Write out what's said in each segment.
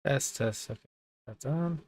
Test, test. Okay, that's on.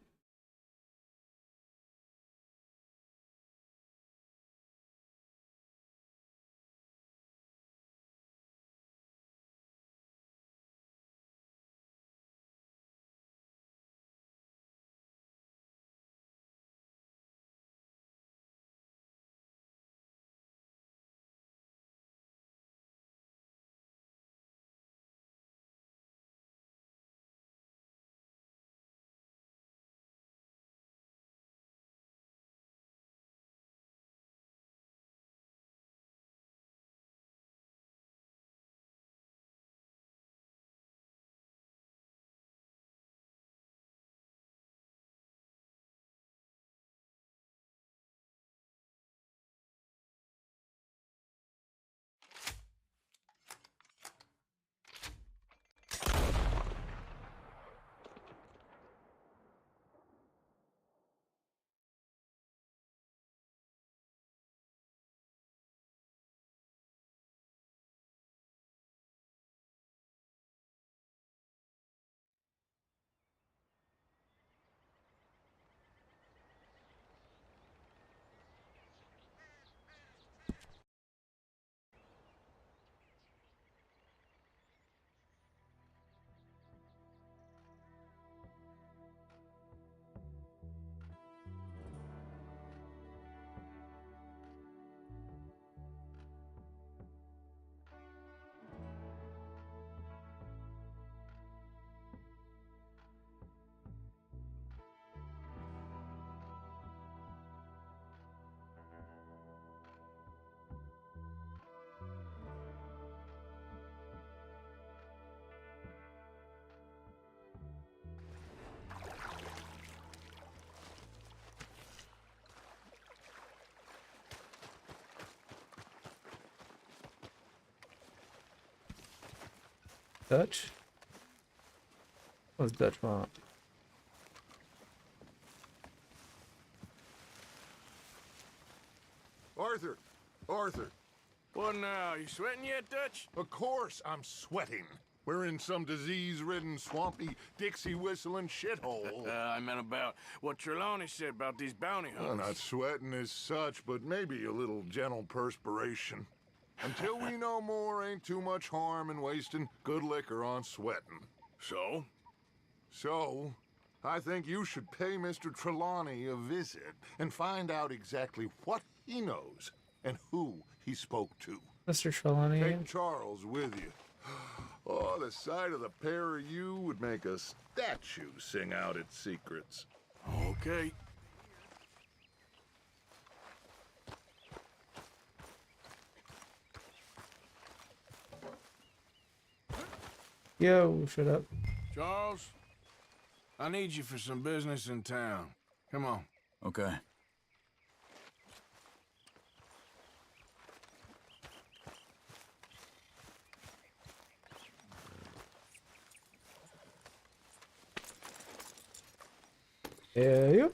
Dutch? What's Dutch want? Arthur! Arthur! What now? You sweating yet, Dutch? Of course I'm sweating. We're in some disease-ridden, swampy, Dixie-whistling shithole. I meant about what Trelawney said about these bounty Well, hunters. not sweating as such, but maybe a little gentle perspiration. Until we know more, ain't too much harm in wasting good liquor on sweating. So? So, I think you should pay Mr. Trelawney a visit and find out exactly what he knows and who he spoke to. Mr. Trelawney? Take Charles with you. Oh, the sight of the pair of you would make a statue sing out its secrets. Okay. Yo, shut up. Charles, I need you for some business in town. Come on. Okay. Yeah, yep.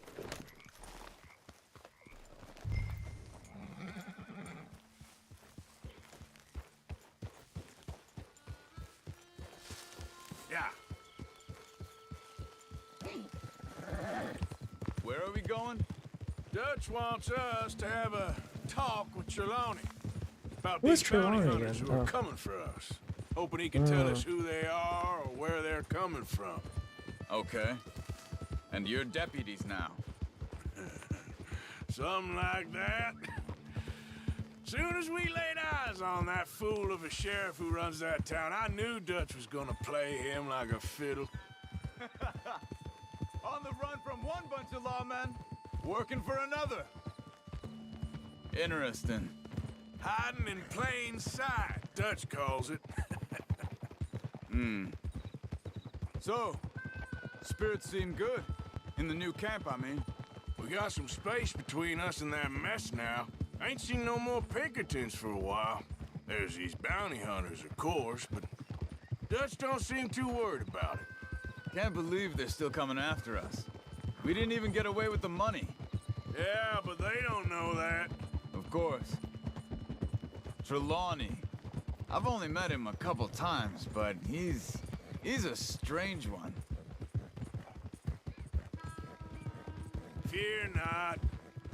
Yeah. Where are we going? Dutch wants us to have a talk with Trelawney about Who's these bounty Trelawney hunters again? who are Oh. coming for us. Hoping he can tell us who they are or where they're coming from. Okay. And you're deputies now. Something like that. Soon as we laid eyes on that fool of a sheriff who runs that town, I knew Dutch was gonna play him like a fiddle. On the run from one bunch of lawmen, working for another. Interesting. Hiding in plain sight, Dutch calls it. So, spirits seem good. In the new camp, I mean. We got some space between us and that mess now. I ain't seen no more Pinkertons for a while. There's these bounty hunters, of course, but Dutch don't seem too worried about it. Can't believe they're still coming after us. We didn't even get away with the money. Yeah, but they don't know that. Of course. Trelawney. I've only met him a couple times, but he's a strange one. Fear not.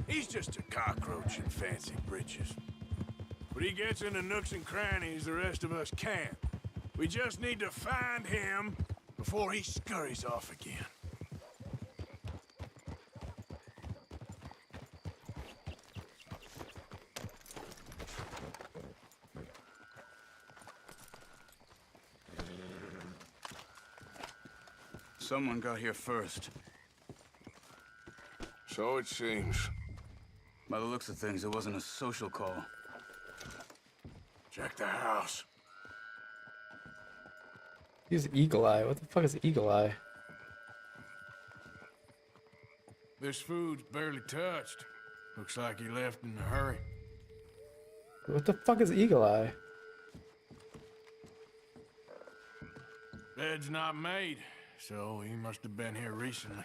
He's just a cockroach in fancy breeches. But he gets into nooks and crannies the rest of us can't. We just need to find him before he scurries off again. Someone got here first. So it seems. By the looks of things, it wasn't a social call. Check the house. He's Eagle Eye. What the fuck is Eagle Eye? This food's barely touched. Looks like he left in a hurry. What the fuck is Eagle Eye? Bed's not made, so he must have been here recently.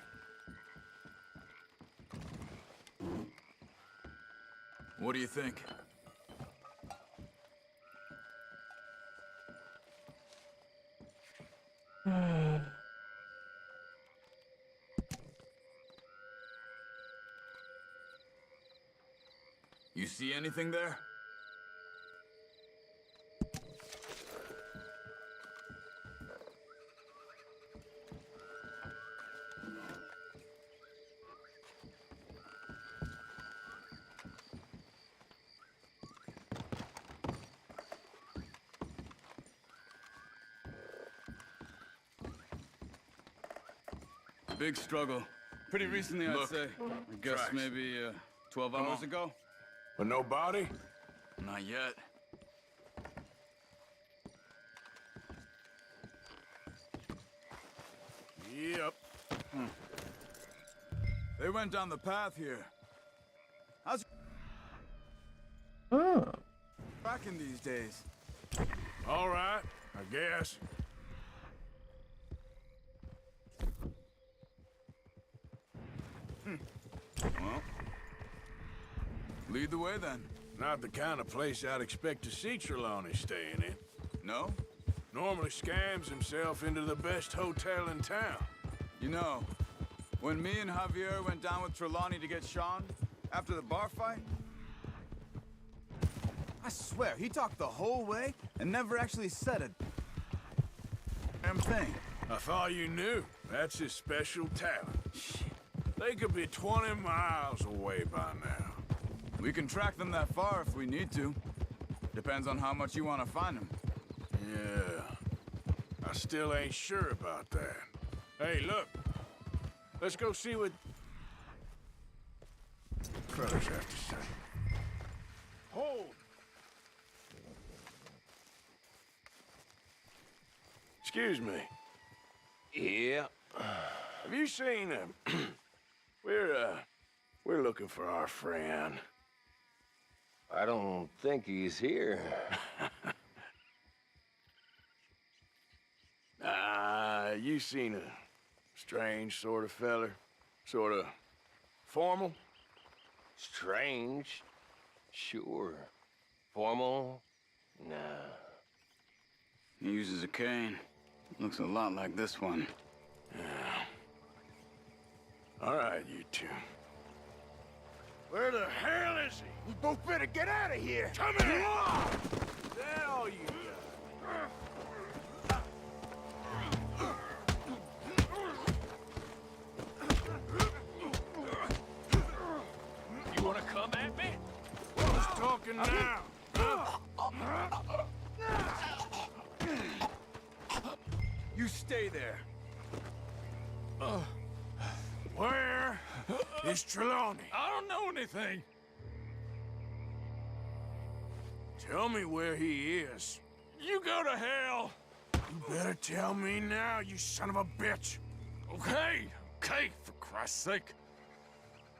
What do you think? You see anything there? Big struggle. Pretty recently, I'd say. I guess tracks. maybe 12 Come hours on. ago. But no body? Not yet. Yep. They went down the path here. How's Oh. tracking these days? All right, I guess. Well, lead the way then. Not the kind of place I'd expect to see Trelawney staying in. No? Normally scams himself into the best hotel in town. You know, when me and Javier went down with Trelawney to get Sean, after the bar fight, I swear, he talked the whole way and never actually said a damn thing. I thought you knew. That's his special talent. They could be 20 miles away by now. We can track them that far if we need to. Depends on how much you want to find them. Yeah. I still ain't sure about that. Hey, look. Let's go see what Crothers have to say. Hold! Excuse me. Yeah, Have you seen him? We're looking for our friend. I don't think he's here. You seen a strange sort of feller? Sort of formal? Strange? Sure. Formal? Nah. He uses a cane. Looks a lot like this one. All right, you two. Where the hell is he? We both better get out of here. Come here! Is that all you got? You wanna come at me? Who's talking now? You stay there. Where is Trelawney? I don't know anything. Tell me where he is. You go to hell. You better tell me now, you son of a bitch. Okay, for Christ's sake.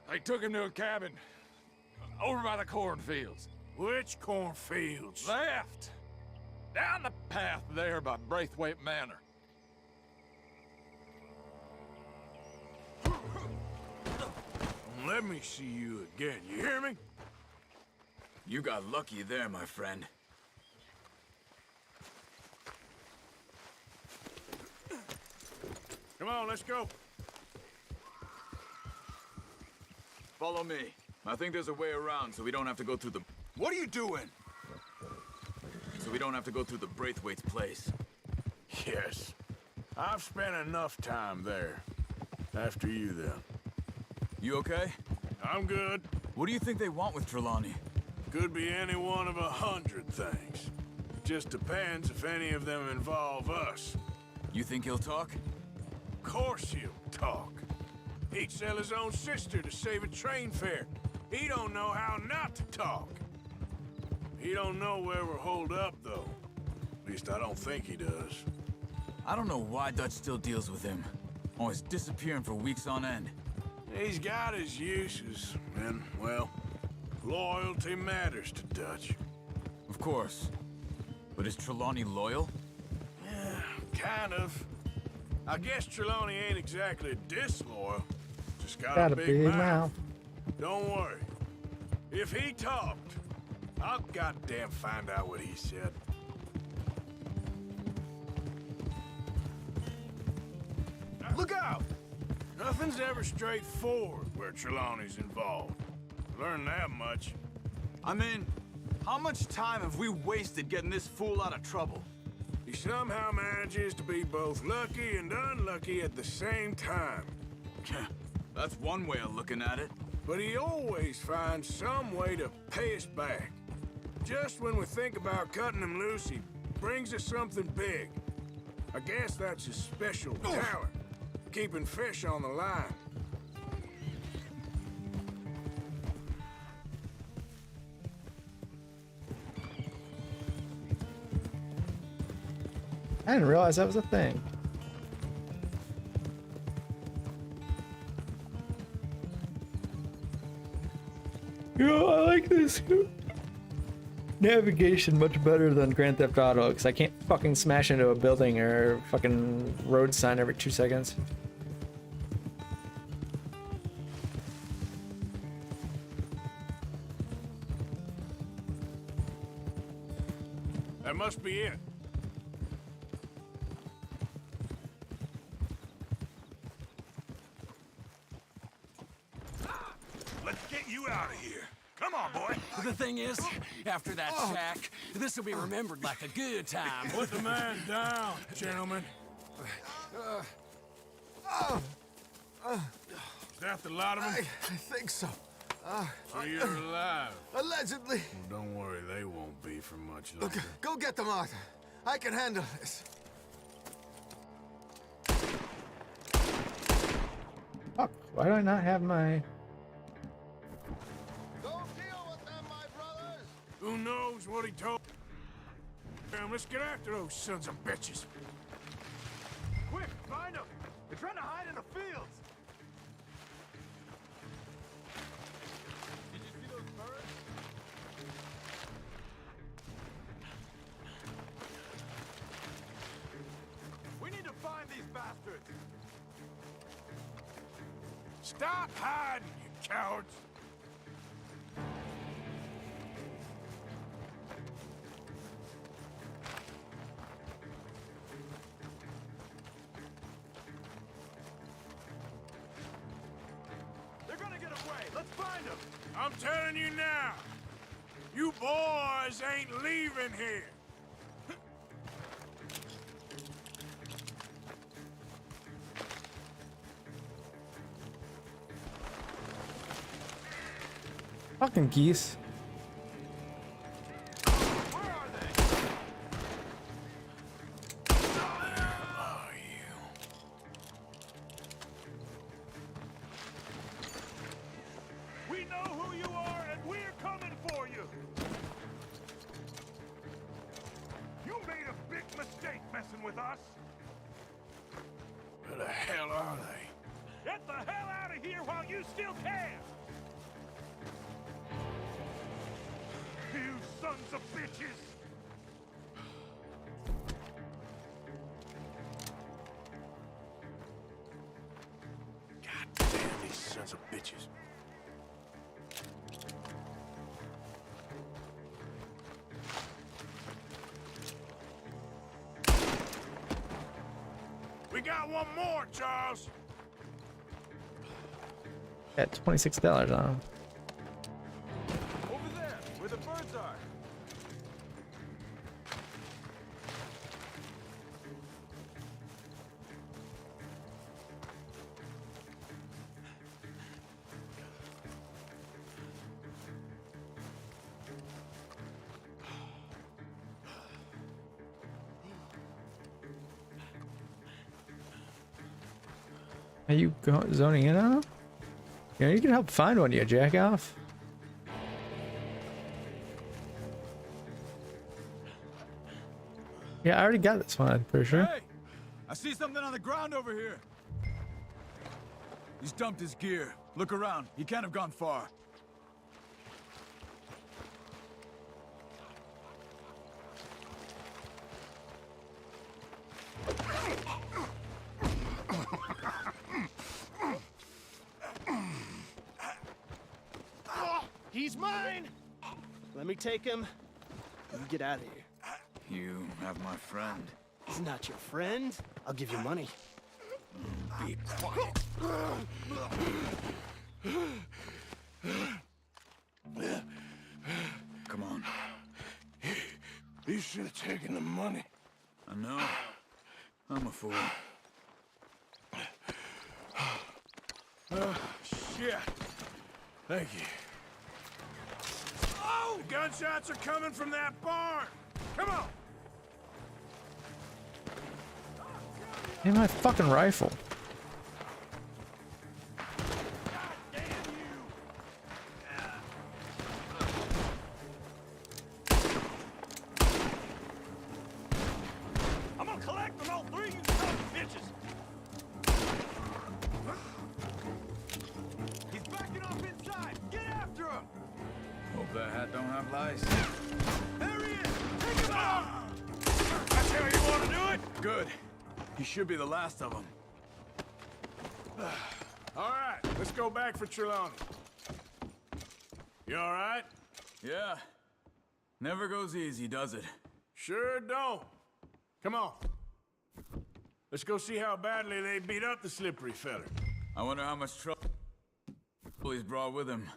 I took him to a cabin over by the cornfields. Which cornfields? Left. Down the path there by Braithwaite Manor. Let me see you again, you hear me? You got lucky there, my friend. Come on, let's go. Follow me. I think there's a way around so we don't have to go through the... What are you doing? So we don't have to go through the Braithwaite's place. Yes. I've spent enough time there. After you, then. You okay? I'm good. What do you think they want with Trelawney? Could be any one of 100 things. Just depends if any of them involve us. You think he'll talk? Of course he'll talk. He'd sell his own sister to save a train fare. He don't know how not to talk. He don't know where we're holed up, though. At least I don't think he does. I don't know why Dutch still deals with him. Always disappearing for weeks on end. He's got his uses, and, well, loyalty matters to Dutch. Of course. But is Trelawney loyal? Yeah, kind of. I guess Trelawney ain't exactly disloyal. Just got a big mouth. Don't worry. If he talked, I'll goddamn find out what he said. Look out! Nothing's ever straightforward where Trelawney's involved. Learn that much. I mean, how much time have we wasted getting this fool out of trouble? He somehow manages to be both lucky and unlucky at the same time. That's one way of looking at it. But he always finds some way to pay us back. Just when we think about cutting him loose, he brings us something big. I guess that's his special talent, keeping fish on the line. I didn't realize that was a thing. Yo, I like this navigation much better than Grand Theft Auto because I can't fucking smash into a building or fucking road sign every 2 seconds. That must be it. Let's get you out of here. Come on, boy. The thing is, after that shack, this will be remembered like a good time. Put the man down, gentlemen. Is that the lot of them? I think so. So you're alive. Allegedly. Well, don't worry, they won't be for much Look, longer. go get them, Arthur. I can handle this. Fuck, why do I not have my... Don't deal with them, my brothers. Who knows what he told them? Let's get after those sons of bitches. Quick, find them. They're trying to hide in the fields. Did you see those birds? We need to find these bastards. Stop hiding, you cowards! They're gonna get away. Let's find them. I'm telling you now, you boys ain't leaving here. Fucking geese. Where are they? Are you? We know who you are, and we're coming for you. You made a big mistake messing with us. Where the hell are they? Get the hell out of here while you still can. You sons of bitches! God damn these sons of bitches. We got one more, Charles. At $26 on them. Over there, where the birds are. Are you zoning in on them? You know, you can help find one, you jack off. Yeah, I already got this one, I'm pretty sure. Hey! I see something on the ground over here. He's dumped his gear. Look around. He can't have gone far. He's mine! Let me take him. You get out of here. You have my friend. He's not your friend. I'll give you money. Be quiet. Come on. You should have taken the money. I know. I'm a fool. Shit. Thank you. Oh! The gunshots are coming from that barn! Come on! Hey, my fucking rifle. I'm gonna collect on all three of you son of bitches! He's backing off inside! Get after him! Hope that hat don't have lice. There he is! Take him out! That's how you want to do it? Good. He should be the last of them. All right, let's go back for Trelawney. You all right? Yeah. Never goes easy, does it? Sure don't. Come on. Let's go see how badly they beat up the slippery feller. I wonder how much trouble he's brought with him.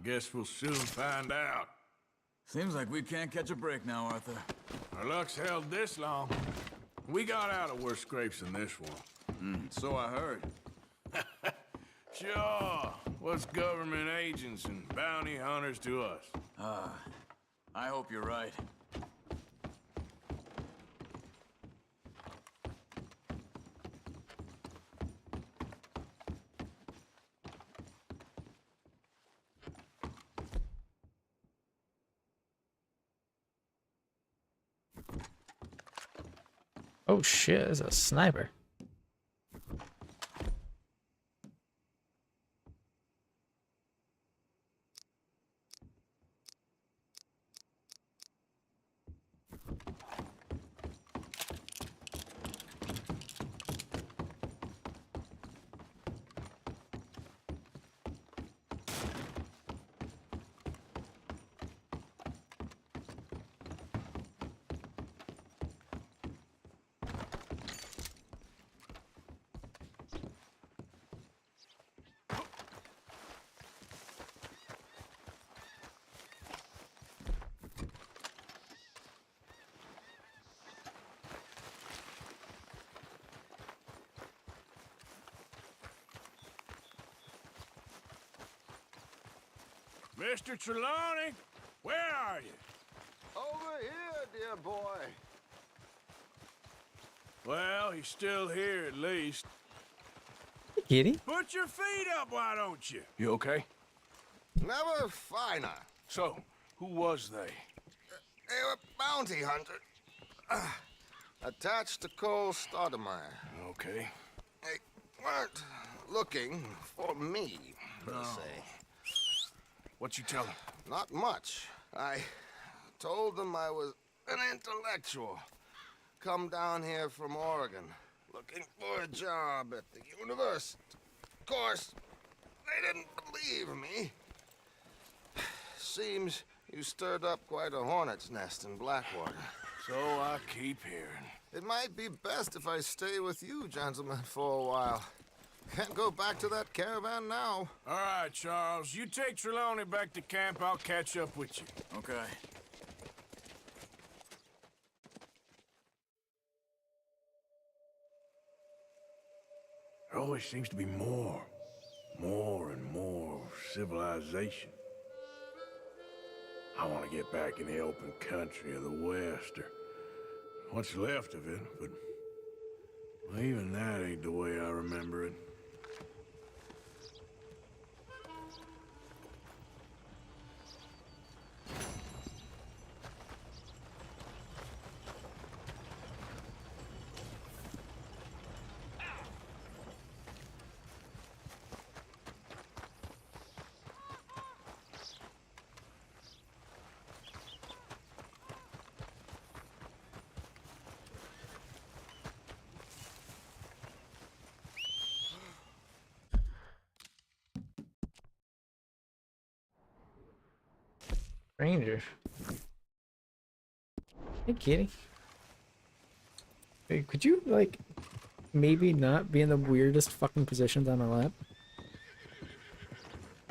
Guess we'll soon find out. Seems like we can't catch a break now, Arthur. Our luck's held this long. We got out of worse scrapes than this one. So I heard. Sure. What's government agents and bounty hunters to us? I hope you're right. Oh shit, it's a sniper. Mr. Trelawney, where are you? Over here, dear boy. Well, he's still here at least. Kitty? Put your feet up, why don't you? You okay? Never finer. So, who was they? They were bounty hunter. Attached to Cole Stoudemire. Okay. They weren't looking for me, per se. What you tell him? Not much. I told them I was an intellectual. Come down here from Oregon, looking for a job at the university. Of course, they didn't believe me. Seems you stirred up quite a hornet's nest in Blackwater. So I keep hearing. It might be best if I stay with you, gentlemen, for a while. Can't go back to that caravan now. All right, Charles. You take Trelawney back to camp. I'll catch up with you. Okay. There always seems to be more and more civilization. I want to get back in the open country of the West, or what's left of it, but well, even that ain't the way I remember it. Stranger. Hey, kitty. Hey, could you, like, maybe not be in the weirdest fucking positions on my lap?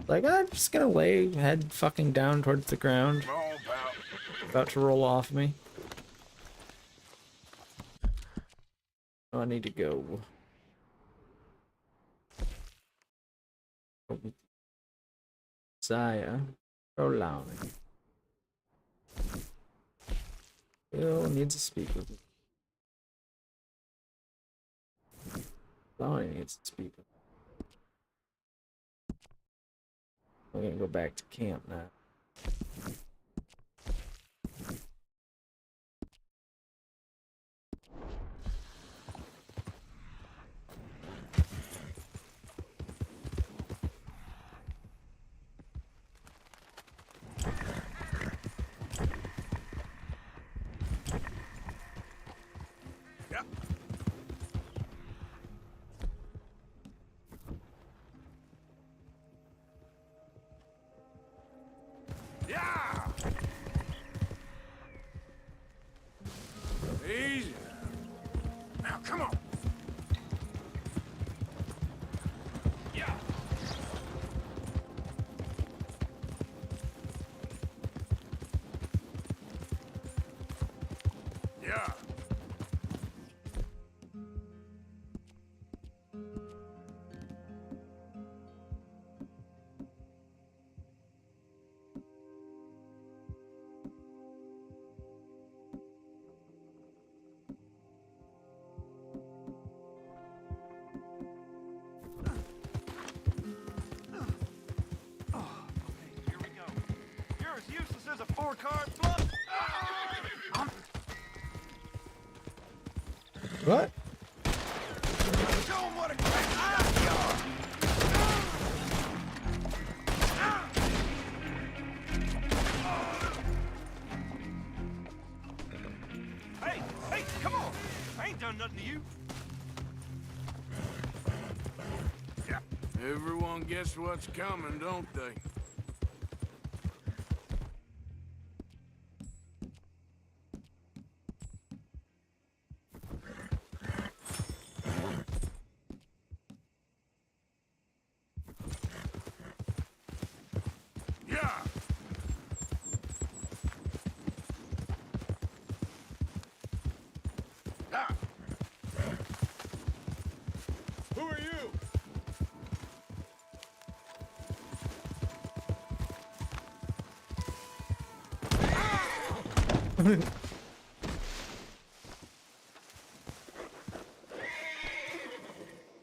Like, I'm just gonna lay head fucking down towards the ground. Come on, pal. About to roll off me. Oh, I need to go. Zaya. Trelawney. Bill needs to speak with me. Trelawney needs to speak with me. We're gonna go back to camp now. Yeah! Easy. Now, come on. Yeah. Yeah. Here we go. You're as useless as a four-card flush. What? Show 'em what a great eye you are. Hey, hey, come on. I ain't done nothing to you. Yeah. Everyone gets what's coming, don't they? Yeah. Ah. Who are you?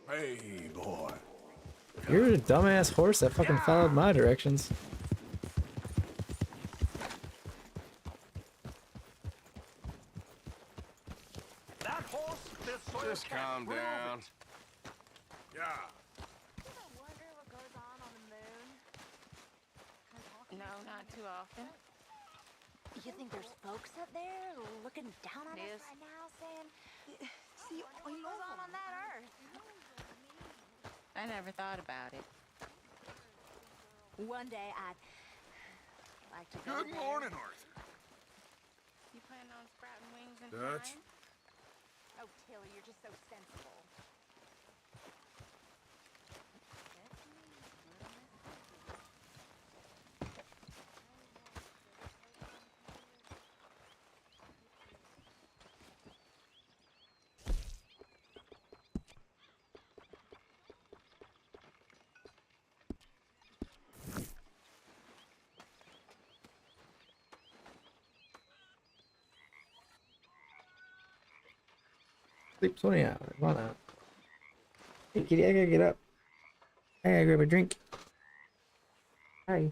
Hey, boy. You're a dumbass horse that fucking followed my directions. That horse, this soil Just calm down. Yeah. I wonder what goes on the moon? No, not too often. You think there's folks up there looking down on Yes. us right now saying, See, what goes on that Earth? I never thought about it. one day I'd like to go Good there. morning, Arthur. You plan on sprouting wings and Dutch? flying? Oh, Tilly, you're just so sensible. Sleep 20 hours. Why not? Hey, kitty, I gotta get up. I gotta grab a drink. Hi.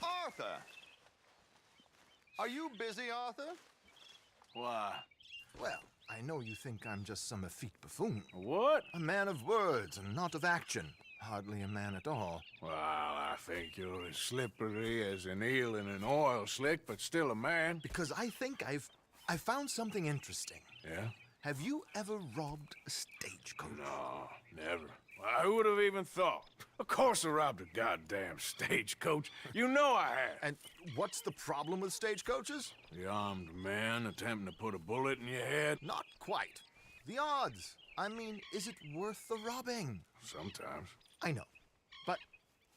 Arthur! Are you busy, Arthur? Why? Well, I know you think I'm just some effete buffoon. What? A man of words and not of action. Hardly a man at all. Well, I think you're as slippery as an eel in an oil slick, but still a man. Because I think I've found something interesting. Yeah? Have you ever robbed a stagecoach? No, never. Well, who would have even thought? Of course I robbed a goddamn stagecoach. You know I have. And what's the problem with stagecoaches? The armed man attempting to put a bullet in your head? Not quite. The odds. I mean, is it worth the robbing? Sometimes. I know. But,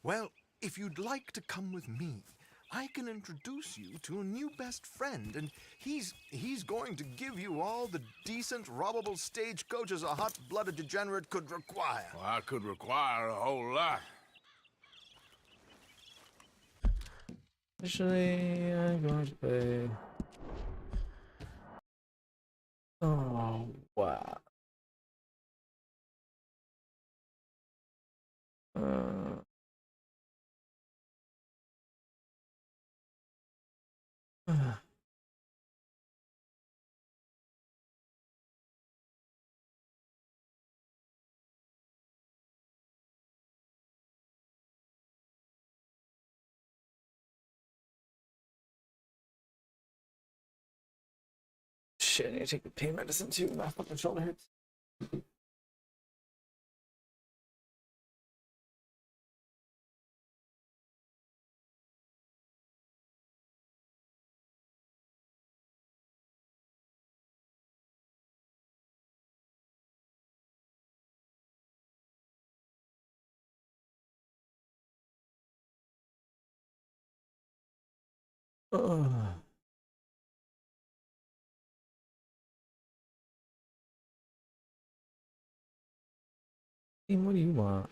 well, if you'd like to come with me, I can introduce you to a new best friend, and he's going to give you all the decent, robbable stagecoaches a hot-blooded degenerate could require. Well, I could require a whole lot. Actually, I'm going to play. Oh, wow. Uh. Shit, I need to take the pain medicine too. My fucking shoulder hurts. Ugh. Team, what do you want?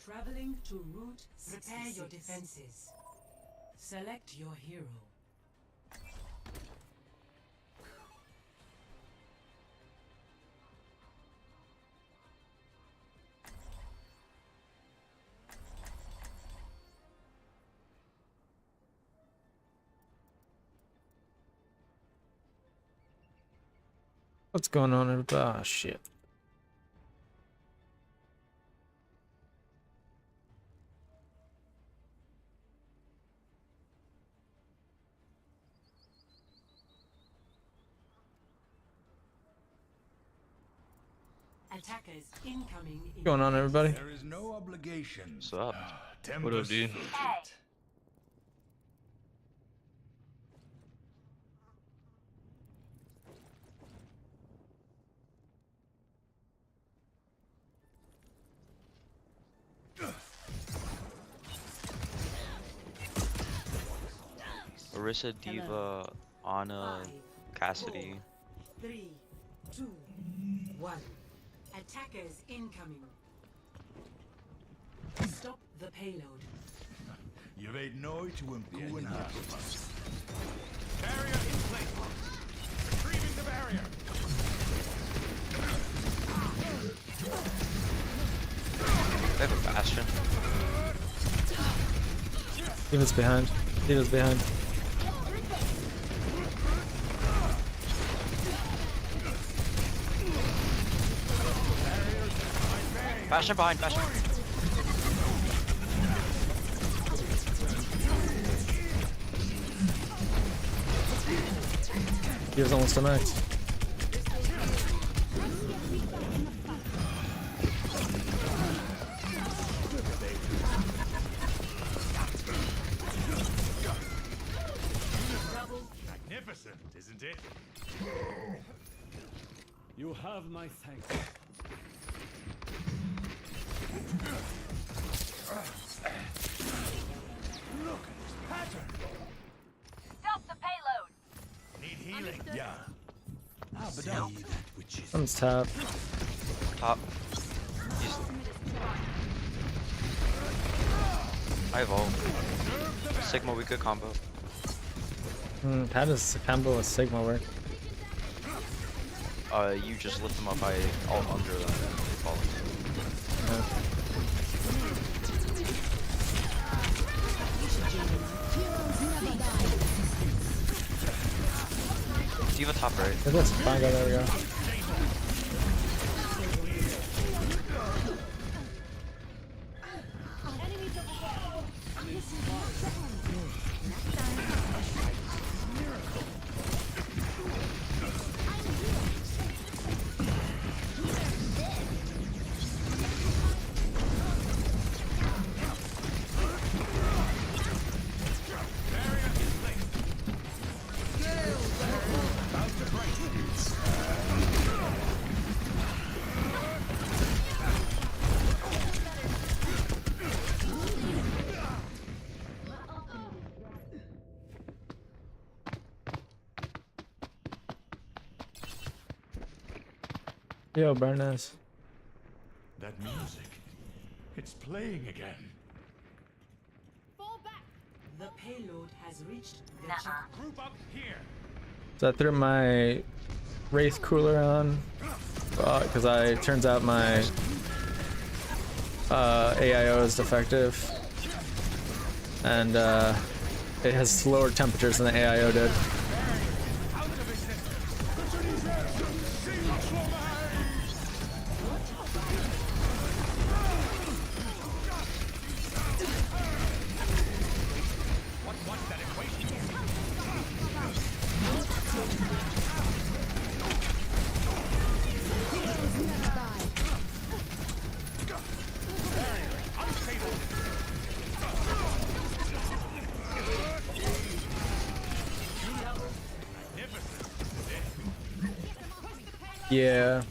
Traveling to Route 66. Prepare your defenses. Select your hero. What's going on, everybody? Oh, shit. Attackers incoming. What's going on, everybody? There is no obligation. What's up? What up, dude? Orisa, Diva, Ana, Cassidy. 3, 2, 1. Attackers incoming. Stop the payload. You've made noise to improve and Barrier in place. Retrieving the barrier. They have a bastion. Diva's behind. Diva's behind. Bastion behind, bastion. Diva's almost to max. Magnificent, isn't it? You have my thanks. Look at this pattern. Stop the payload. Need healing. Yeah. Someone's top. Top. I have ult. Sigma, we could combo. How does combo with Sigma work? You just lift them up by ult under them. They fall. Diva top right. That's fine, there we go. Yo, Barnes. That music. It's playing again. Fall back. The payload has reached the check. Group up here. So I threw my Wraith cooler on because turns out my AIO is defective, and it has lower temperatures than the AIO did. Yeah.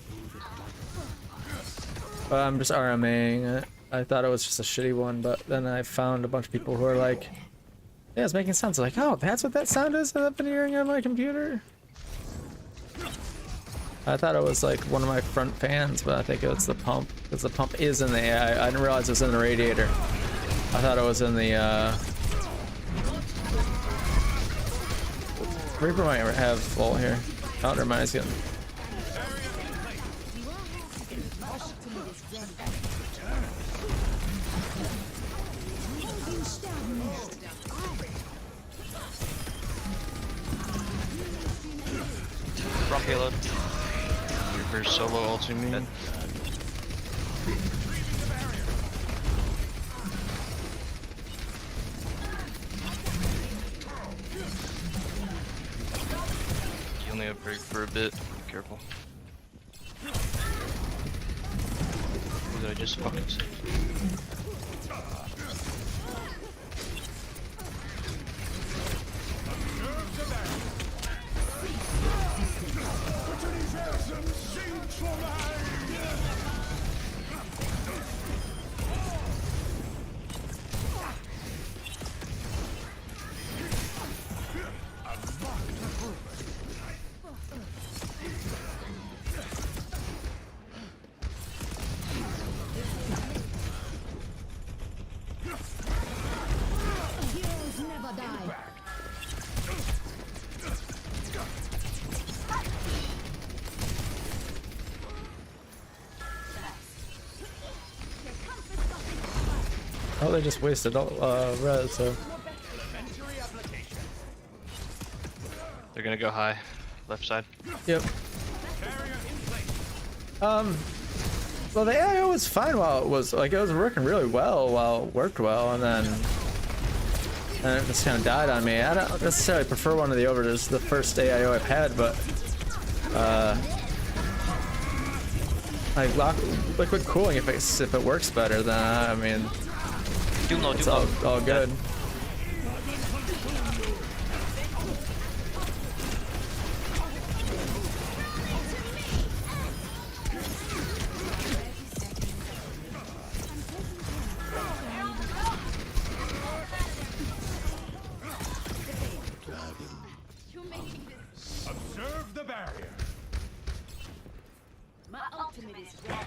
I'm just RMAing it. I thought it was just a shitty one, but then I found a bunch of people who are like, yeah, it's making sense. Like, oh, that's what that sound is that I've been hearing on my computer? I thought it was like one of my front fans, but I think it's the pump, because the pump is in the AI. I didn't realize it was in the radiator. I thought it was in the, Reaper might have full here. Oh, never mind, he's getting... Front payload. Reaper solo ulting me. Dead. You only have break for a bit. Be careful. What did I just fucking say? Oh, they just wasted all res, so... They're gonna go high. Left side. Yep. Well, the AIO was fine while it was, like, it was working really well while it worked well, and then it just kind of died on me. I don't necessarily prefer one of the overs, the first AIO I've had, but, like, liquid cooling, if it works better, then, I mean, it's all good. Observe the barrier. My ultimate is ready.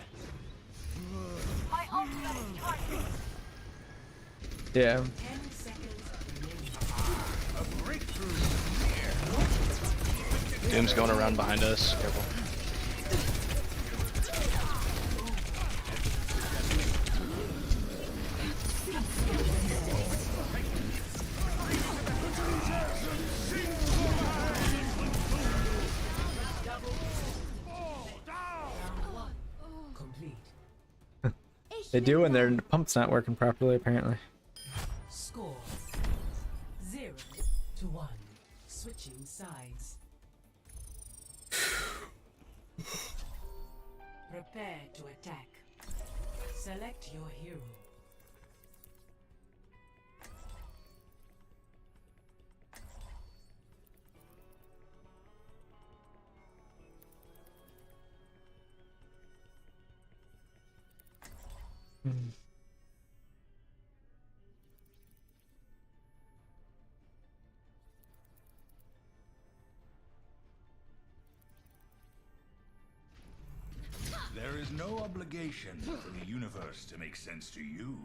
My ultimate is targeted. Yeah. 10 seconds. A breakthrough here. Doom's going around behind us. Careful. Complete. They do when their pump's not working properly, apparently. Score 0-1. Switching sides. Prepare to attack. Select your hero. There is no obligation for the universe to make sense to you.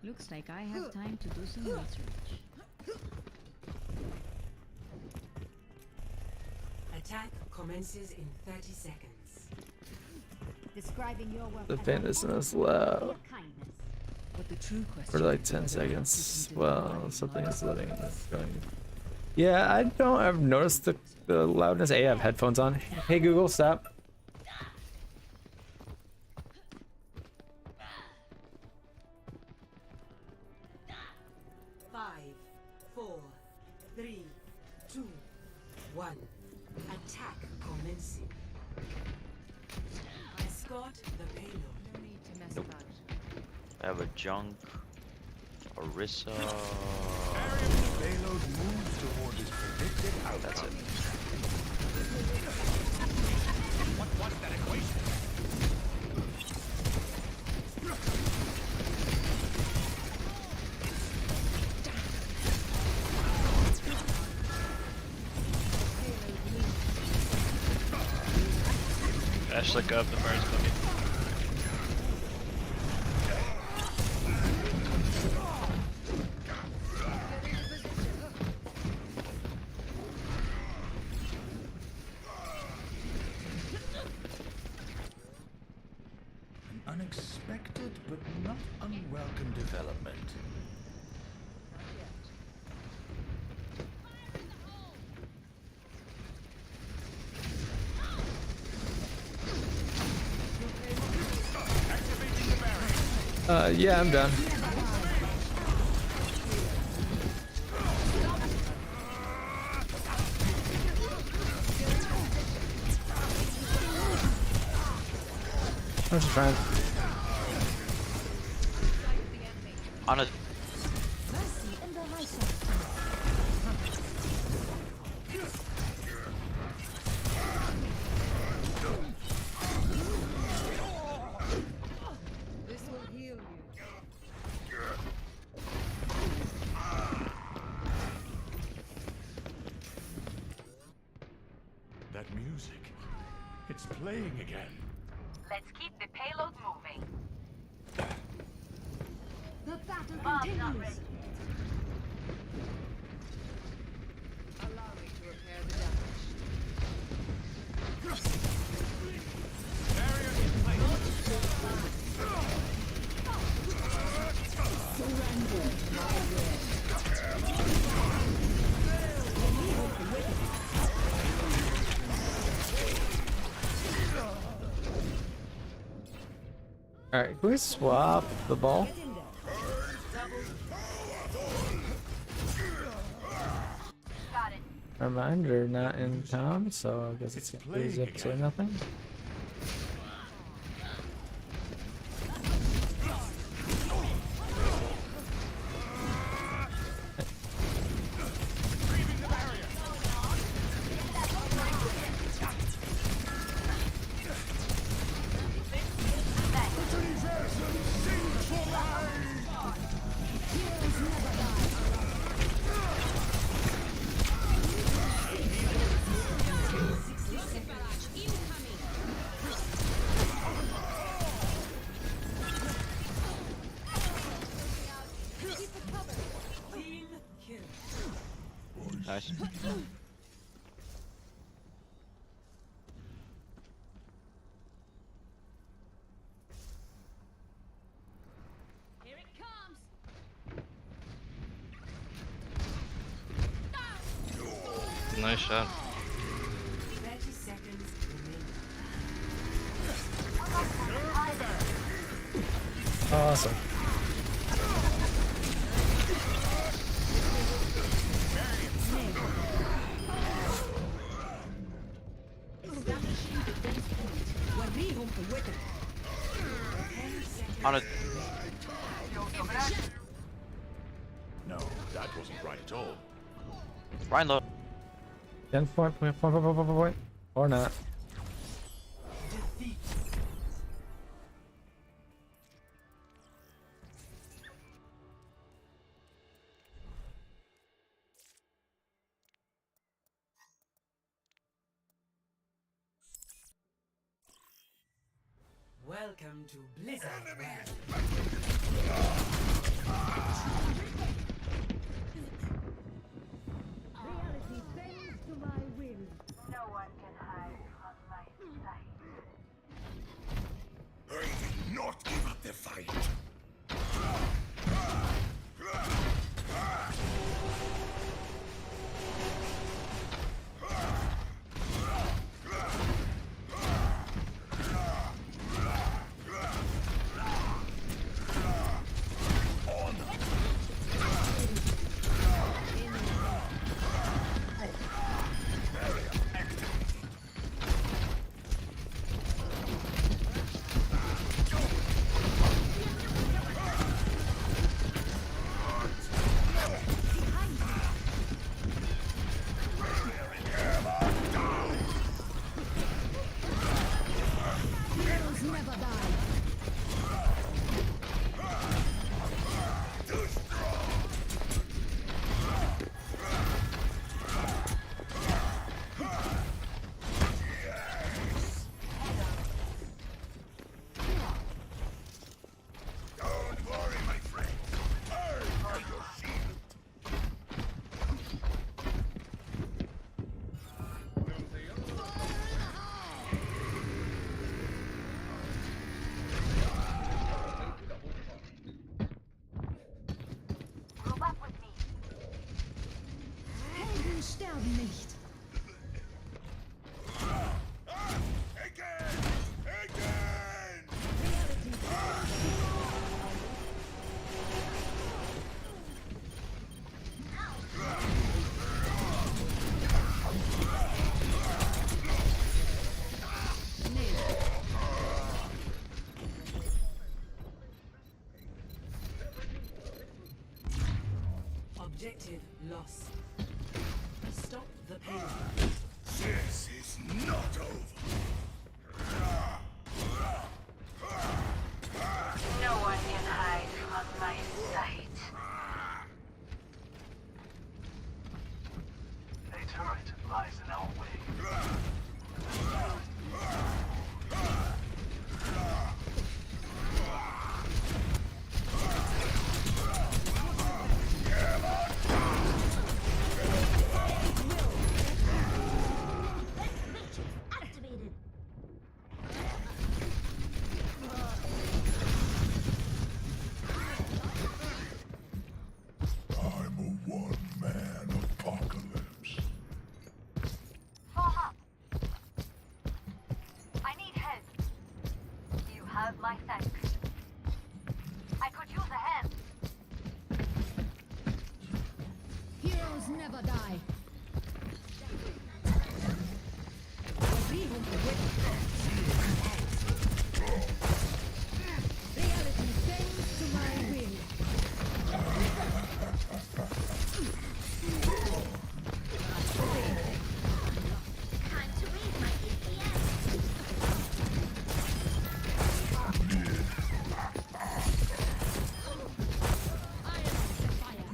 Looks like I have time to do some research. Attack commences in 30 seconds. Describing your work The as fan a isn't as wonderful act loud. of kindness. But the true question For like is 10 whether seconds. this is Well, divine something is love. living going. Yeah, I've noticed the loudness. Hey, I have headphones on. Hey Google, stop. Five, 4, 3, 2, 1. Attack commencing. Escort the payload. No need to mess about. I have a junk. Orisa. Payload moves toward its predicted outcome. That's it. What's that equation? Ash, look up, the bird's cooking. An unexpected but not unwelcome development. Yeah, I'm done. I'm just trying. On a That music. It's playing again. Let's keep the payload moving. The battle Bomb's not ready. Allow me to repair the damage. Barrier in Alright, can we swap the ball? Got it. Never mind, you're not in town, so I guess it's easy up to nothing. nice. Here it comes. Nice shot. 30 seconds remaining. Awesome. On a No, that wasn't right at all. Ryan low. 10 point. Or not. Welcome to Blizzard World. Reality bends to my will. No one can hide from my sight. I will not give up the fight. Objective lost. Stop the pain. This is not over. No one can hide from my sight. A turret lies in our way. Activated. I'm a one-man apocalypse. Fall up. I need help. You have my thanks. I could use a hand. Heroes never die. Reality bends to my will. Time to raise my DPS. I am the fire.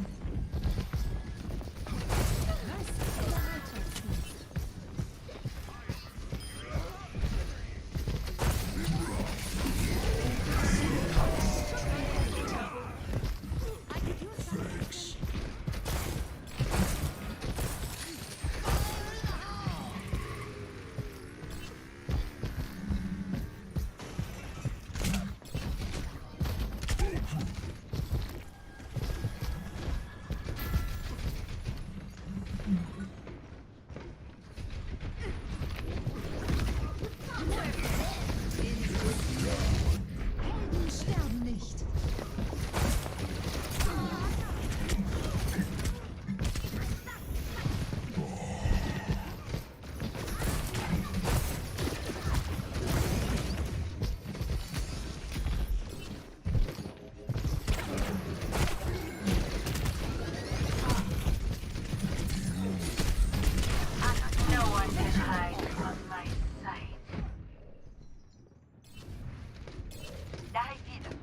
Helden sterben nicht. No one can hide from my sight. Dahi vidok.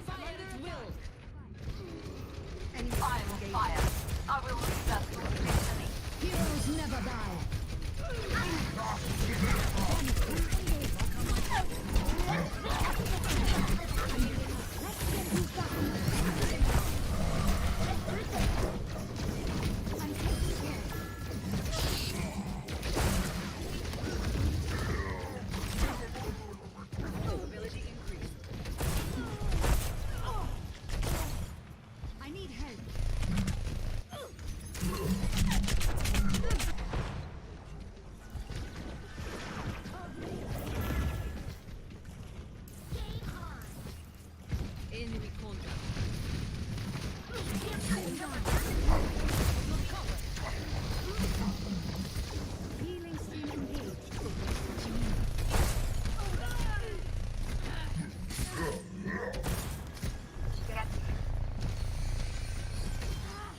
Fire at will. I am fire. I will lead us to victory. Heroes never die. I need help. Enemy contact. Healing stream engaged.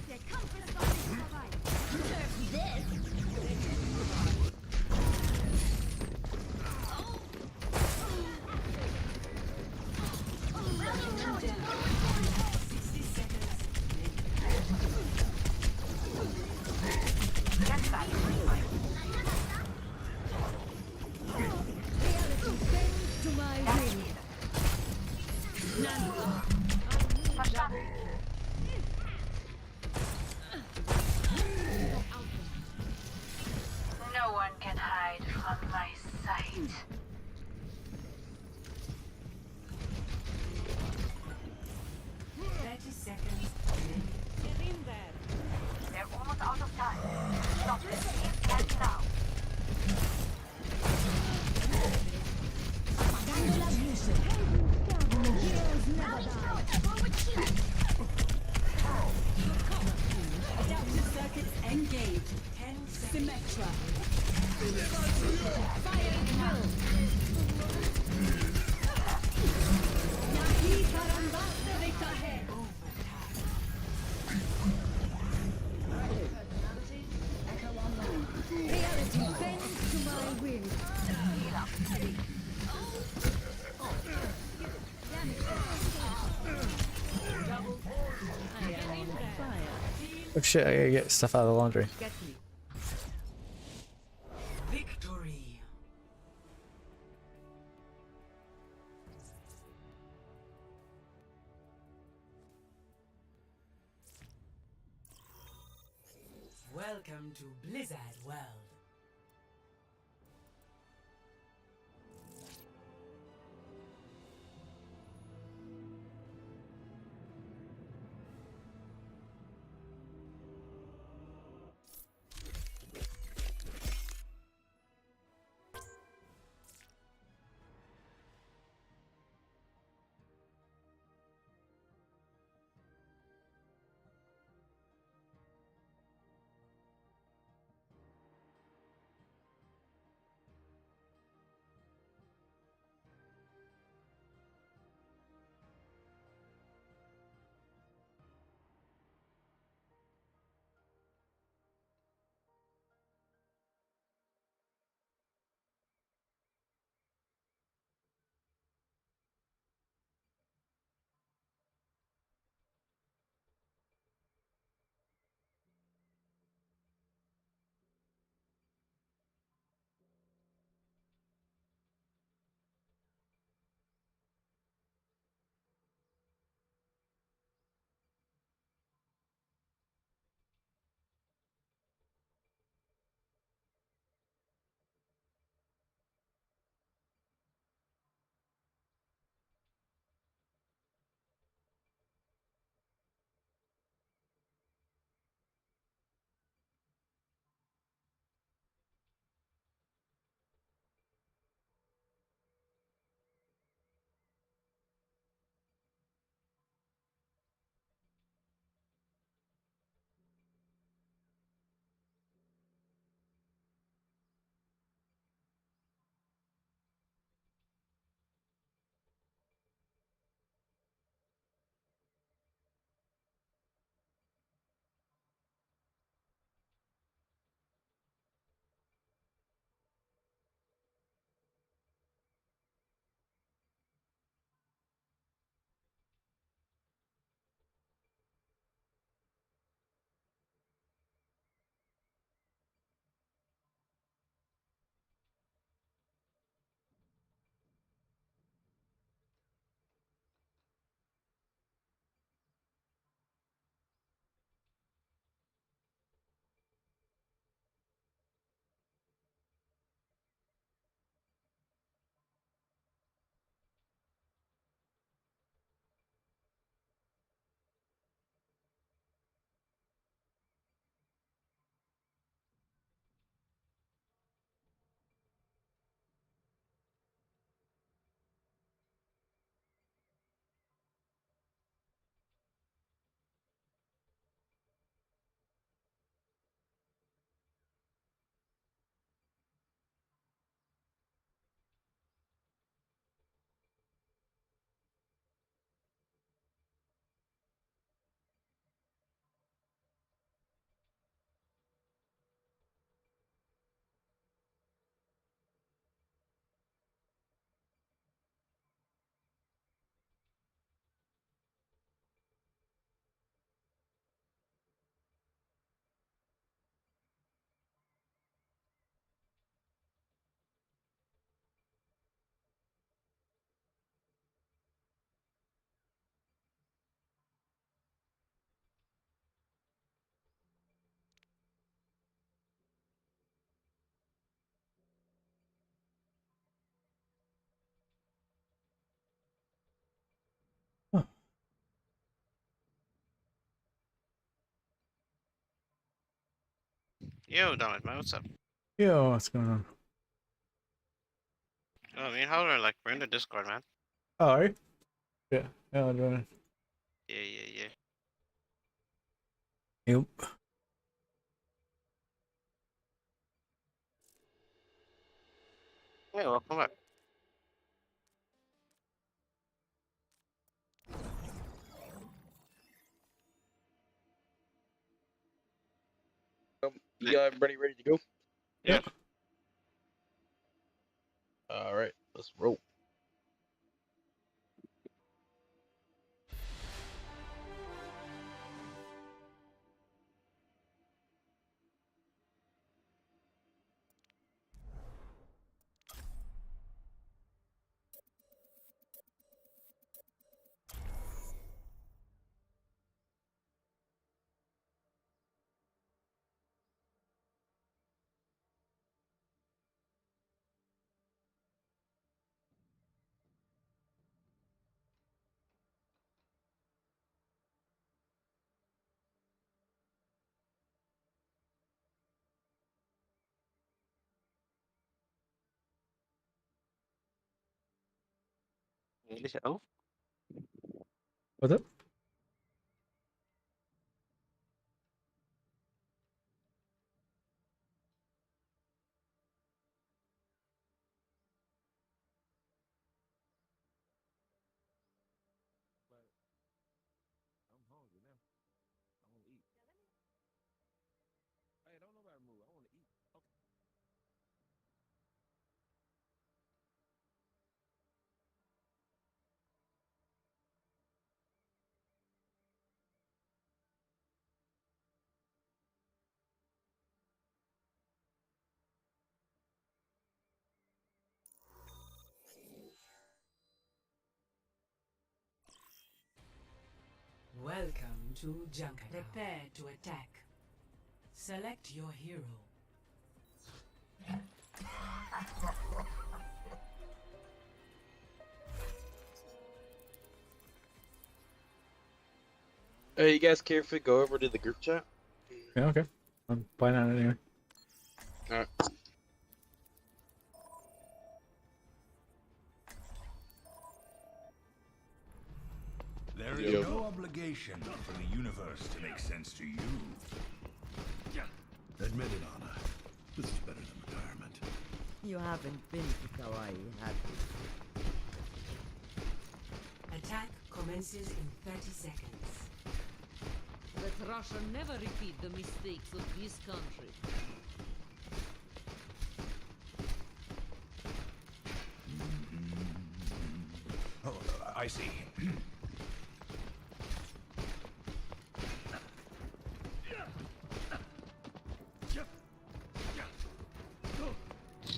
Der Kampf ist noch nicht vorbei. Reality bends to my will. None. Verstanden. No one can hide from my sight. They're almost out of time. Stop this here and now. Heroes never die. Adaptive circuits engaged. 10 seconds. Symmetra. Fire at will. Reality bends to my will. I am on fire. Oh shit, I gotta get stuff out of the laundry. Get me. Victory. Welcome to Blizzard World. Huh. Yo, Donald, man, what's up? Yo, what's going on? Oh, I mean, how are like we're in the Discord, man. Oh, are you? Yeah, yeah, I'm doing it. Yeah. Yep. Hey, welcome back. You got everybody ready to go? Yeah. All right, let's roll. Oh. What's up? I'm hungry now. I want to eat. Hey, don't nobody move. I want to eat. Okay. Welcome to Junker. Prepare to attack. Select your hero. Hey, you guys care if we go over to the group chat? Yeah, okay. I'm playing on it anyway. All right. There is no obligation for the universe to make sense to you. Admit it, Anna. This is better than retirement. You haven't been to Kauai, have you? Attack commences in 30 seconds. Let Russia never repeat the mistakes of this country. Oh, I see.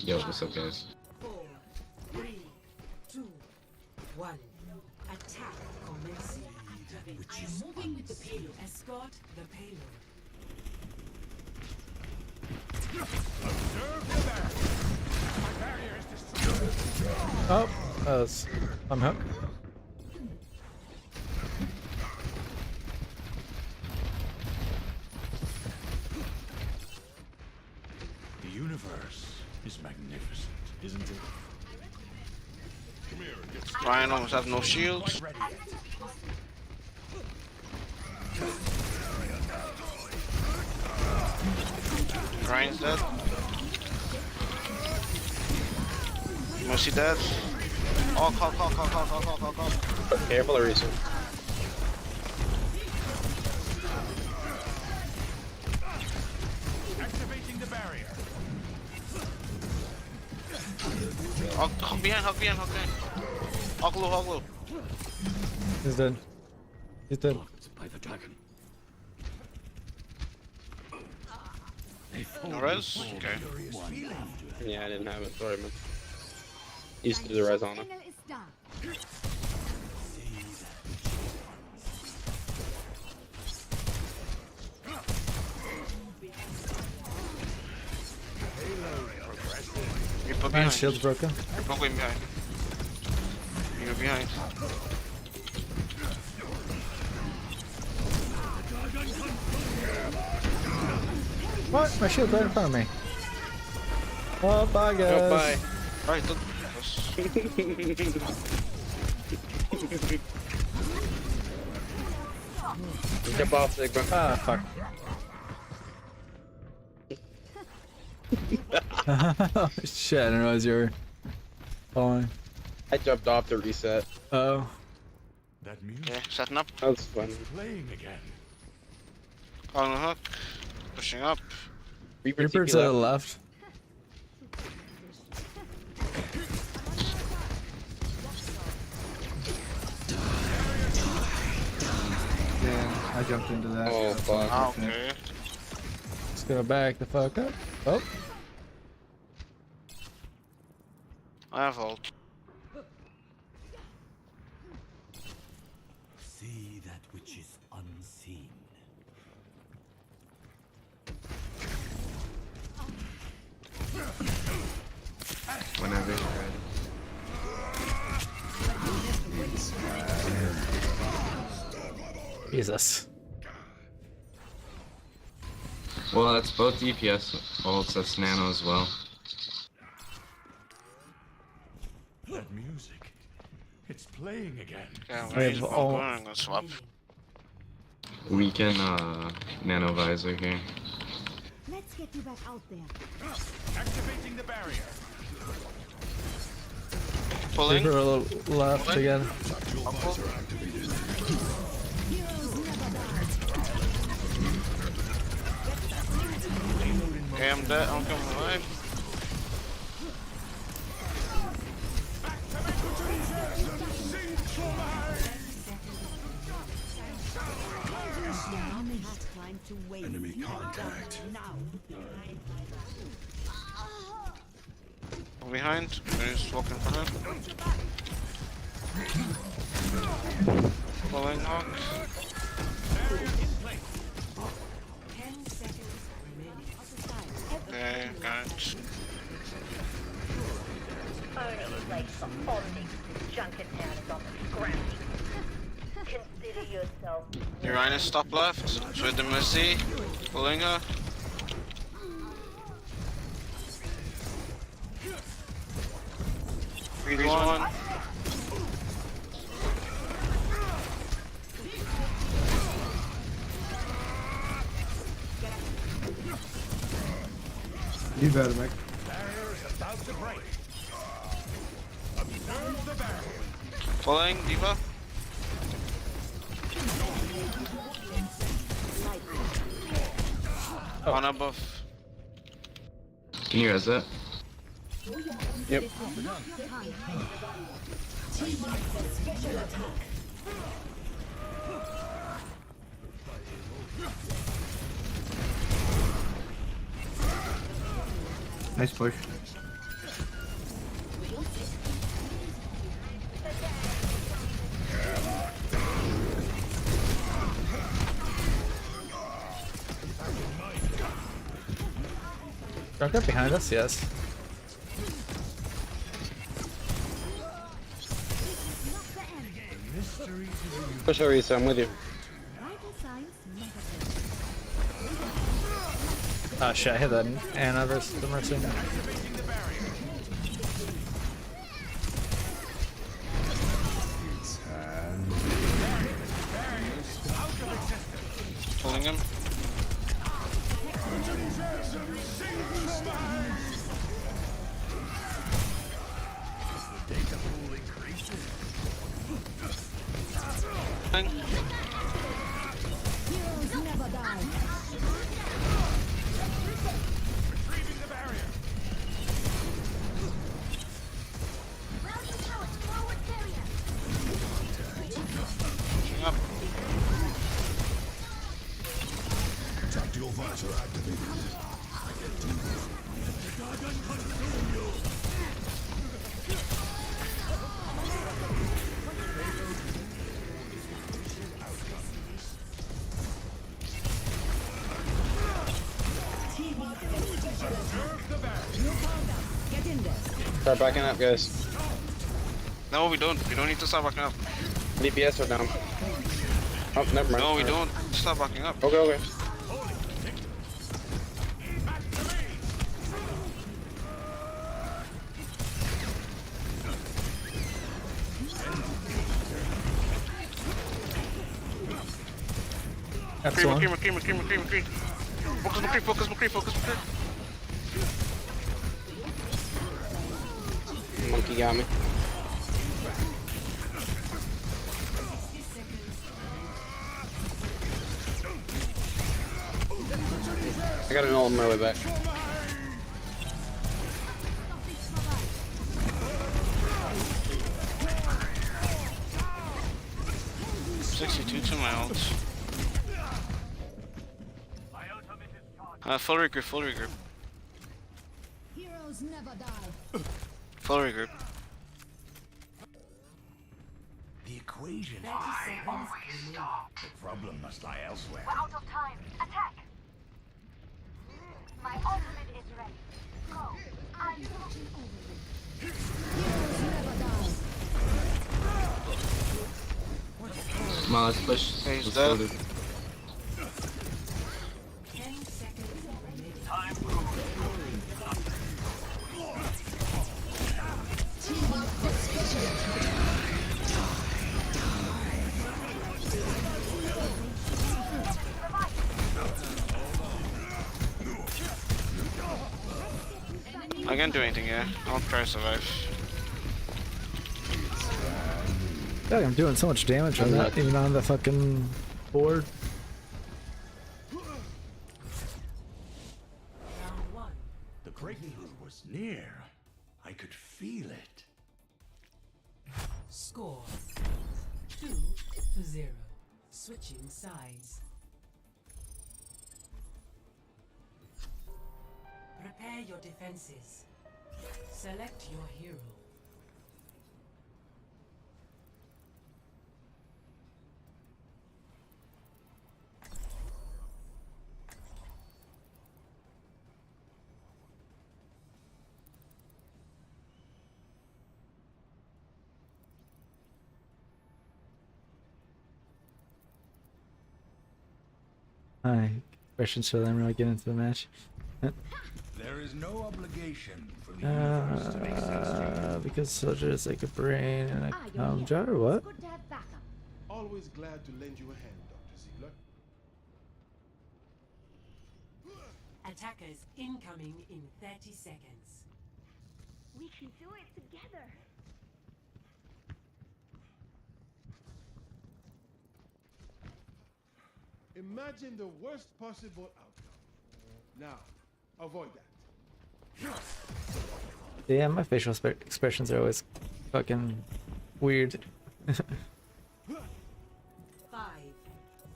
Yo, what's up, guys? 4, 3, 2, 1. Attack commencing. I am moving with the payload. Escort the payload. Observe the barrier. My barrier is destroyed. Oh, I'm hooked. The universe is magnificent, isn't it? Come here and get Ryan almost has no shields. Ready yet? Ryan's dead. Mercy dead. Oh, call. Careful, Arisa. Activating the barrier. Hug behind. Hug low. He's dead. He's dead. by the dragon. No res? Okay. Yeah, I didn't have it. Sorry, man. Used to do the res on him. You put My behind. shield's broken. You're poking behind. You're behind. What? My shield's right in front of me. Oh, bye, guys. Oh, bye. Right, look. Jump off, Sigma. Ah, fuck. Oh, shit, I didn't realize you were falling. I jumped off to reset. Uh-oh. That music. Okay, setting up. That was fun. Playing again. Calling the hook. Pushing up. Reaper Reaper TP to the left. Yeah, I jumped into that. Oh, That's fuck. unfortunate. Okay. Let's go back the fuck up. Oh. I have ult. See that which is unseen. Whenever you're ready. Jesus. Well, that's both DPS ults, that's nano as well. That music. It's playing again. Yeah, We where have is all- I'm gonna swap. We can nano visor here. Let's get you back out there. Activating the barrier. Pulling. Reaper a little left again. Okay, I'm dead. I'm coming alive. Enemy contact. I'm behind. Just walking for him. Pulling hawk. 10 seconds remaining. Okay, got it. Only place for Omnics junket town is on the ground. Consider yourself. Uranus top left. With the Mercy. Pulling her. Freeze one. You better make. Barrier is about to break. Observe the barrier. Pulling, Diva. Oh. On above. Can you res that? Yep. Nice push. Don't get behind us, yes. Push over, so I'm with you. Oh shit, I hit that Anna versus the Mercy. Pulling him. Up. Tactical visor activated. Start backing up, guys. No, we don't. We don't need to stop backing up. DPS are down. Oh, never mind. No, we don't. Stop backing up. Okay, okay. McCree. Focus McCree. Monkey got me. I got an ult on my way back. To my ult. Full regroup, full regroup. Heroes never die. Full regroup. The equation always stop. The problem must lie elsewhere. We're out of time. Attack! My ultimate is ready. Go. I'm watching over them. Heroes never die. Come on, let's push. Hey, he's Let's dead. go, dude. 10 seconds remaining. Time. I can't do anything here. I'll try to survive. I feel like I'm doing so much damage. I'm not even on the fucking board. Round 1. The breakthrough was near. I could feel it. Score 2-0. Switching sides. Prepare your defenses. Select your hero. Hi. Questions so then really get into the match. There is no obligation for the universe to make sense to you. Because soldiers like a brain and a calm jar or what? Good to have backup. Always glad to lend you a hand, Dr. Ziegler. Attackers incoming in 30 seconds. We can do it together. Imagine the worst possible outcome. Now, avoid that. Yeah, my facial expressions are always fucking weird. 5,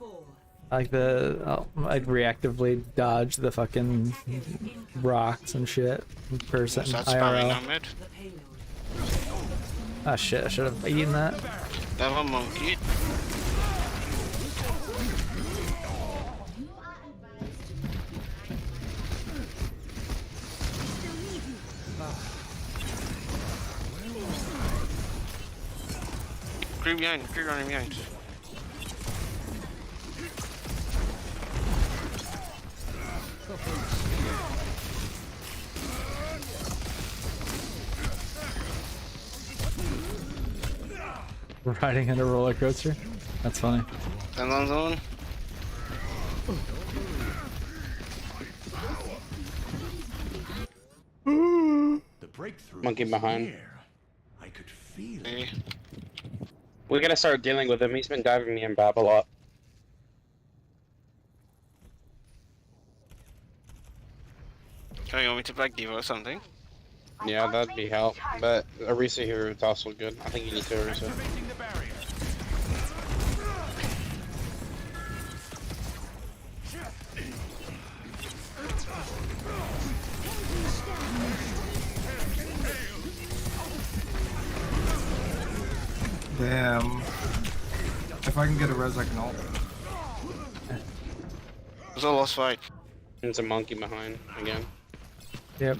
4. Like I'd reactively dodge the fucking rocks and shit in person. That's spamming IRL. on mid. Ah shit, I should have eaten that. That one monkey. Creep behind, creep running behind. Riding in a roller coaster? That's funny. And on zone. The breakthrough Monkey was behind. near. I could feel it. Hey. We gotta start dealing with him. He's been diving me in Bab a lot. Can you want me to back Diva or something? Yeah, that'd be help. But Arisa here is also good. I think you need to Arisa. Activating the barrier. Damn. If I can get a res, I can ult. It's a lost fight. There's a monkey behind again. Yep.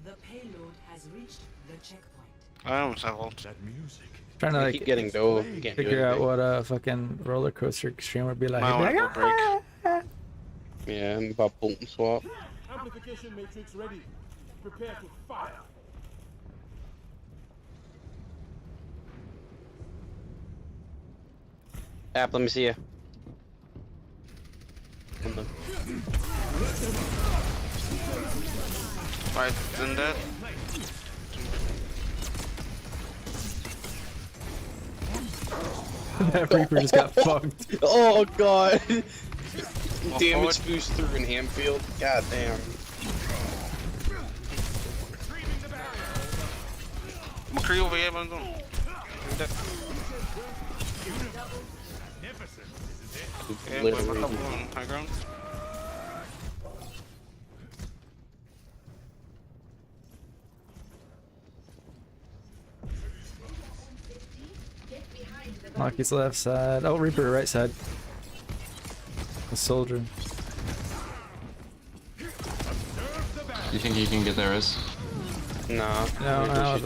The payload has reached the checkpoint. I almost have ult. That music. Trying to I like keep getting dove. You can't do figure out anything. what a fucking roller coaster extreme would be like. My He'd be one will break. Yeah, and about boom swap. Amplification matrix ready. Prepare to fire. App, let me see you. Five in that. That Reaper just got fucked. Oh god! Damage boost through an Hamfield. God damn. McCree over here, man. Yeah, boy, back up on high ground. Maki's left side. Oh, Reaper right side. A soldier. You think you can get there, Riz? Nah. No.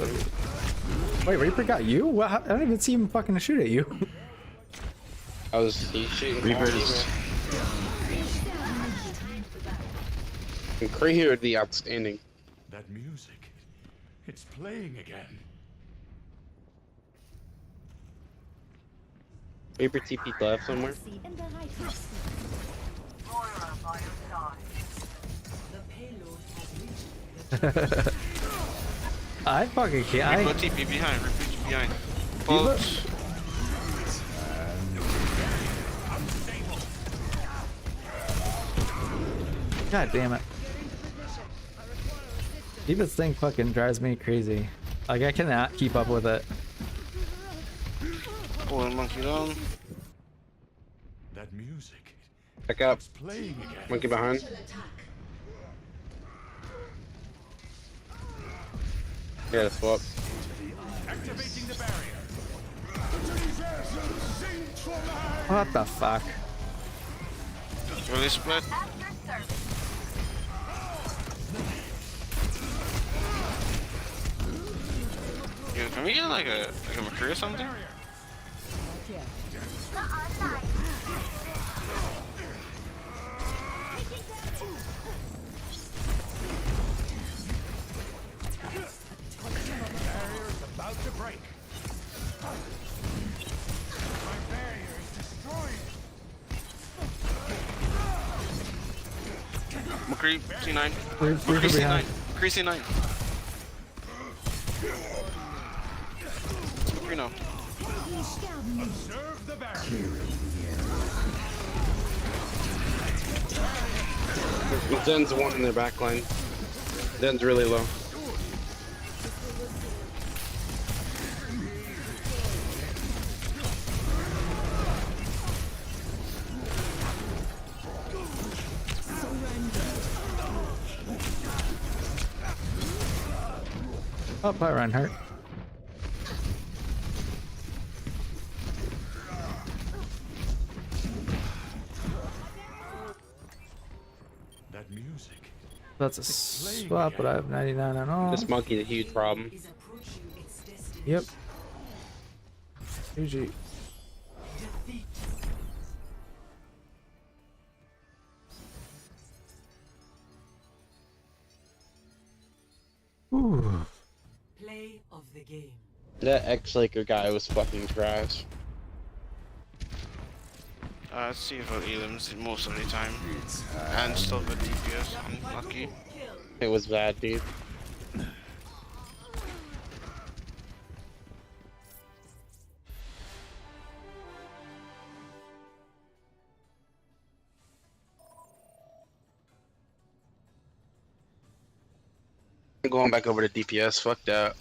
Wait, Reaper got you? What? I don't even see him fucking shoot at you. He's shooting. Reaper's. McCree here would be outstanding. That music, it's playing again. Reaper TP left somewhere. I fucking can't. Reaper TP behind, Reaper TP behind. Folks. God damn it. This thing fucking drives me crazy. Like, I cannot keep up with it. Pulling monkey down. That music. Back up. Playing again. Monkey behind. Yeah, swap. Activating the barrier. What the fuck? Really split. Yo, can we get like a McCree or something? Barrier's about to break. My barrier is destroyed. McCree, C9. Reaper McCree C9. behind. McCree C9. McCree no. Observe the barrier. Zen's one in their back line. Zen's really low. Oh, bye, Reinhardt. That music. That's a swap, but I have 99 on all. This monkey's a huge problem. Yep. GG. Ooh. Play of the game. That X-Laker guy was fucking trash. See for elims most of the time. And still with DPS, unlucky. It was bad, dude. Going back over to DPS, fuck that.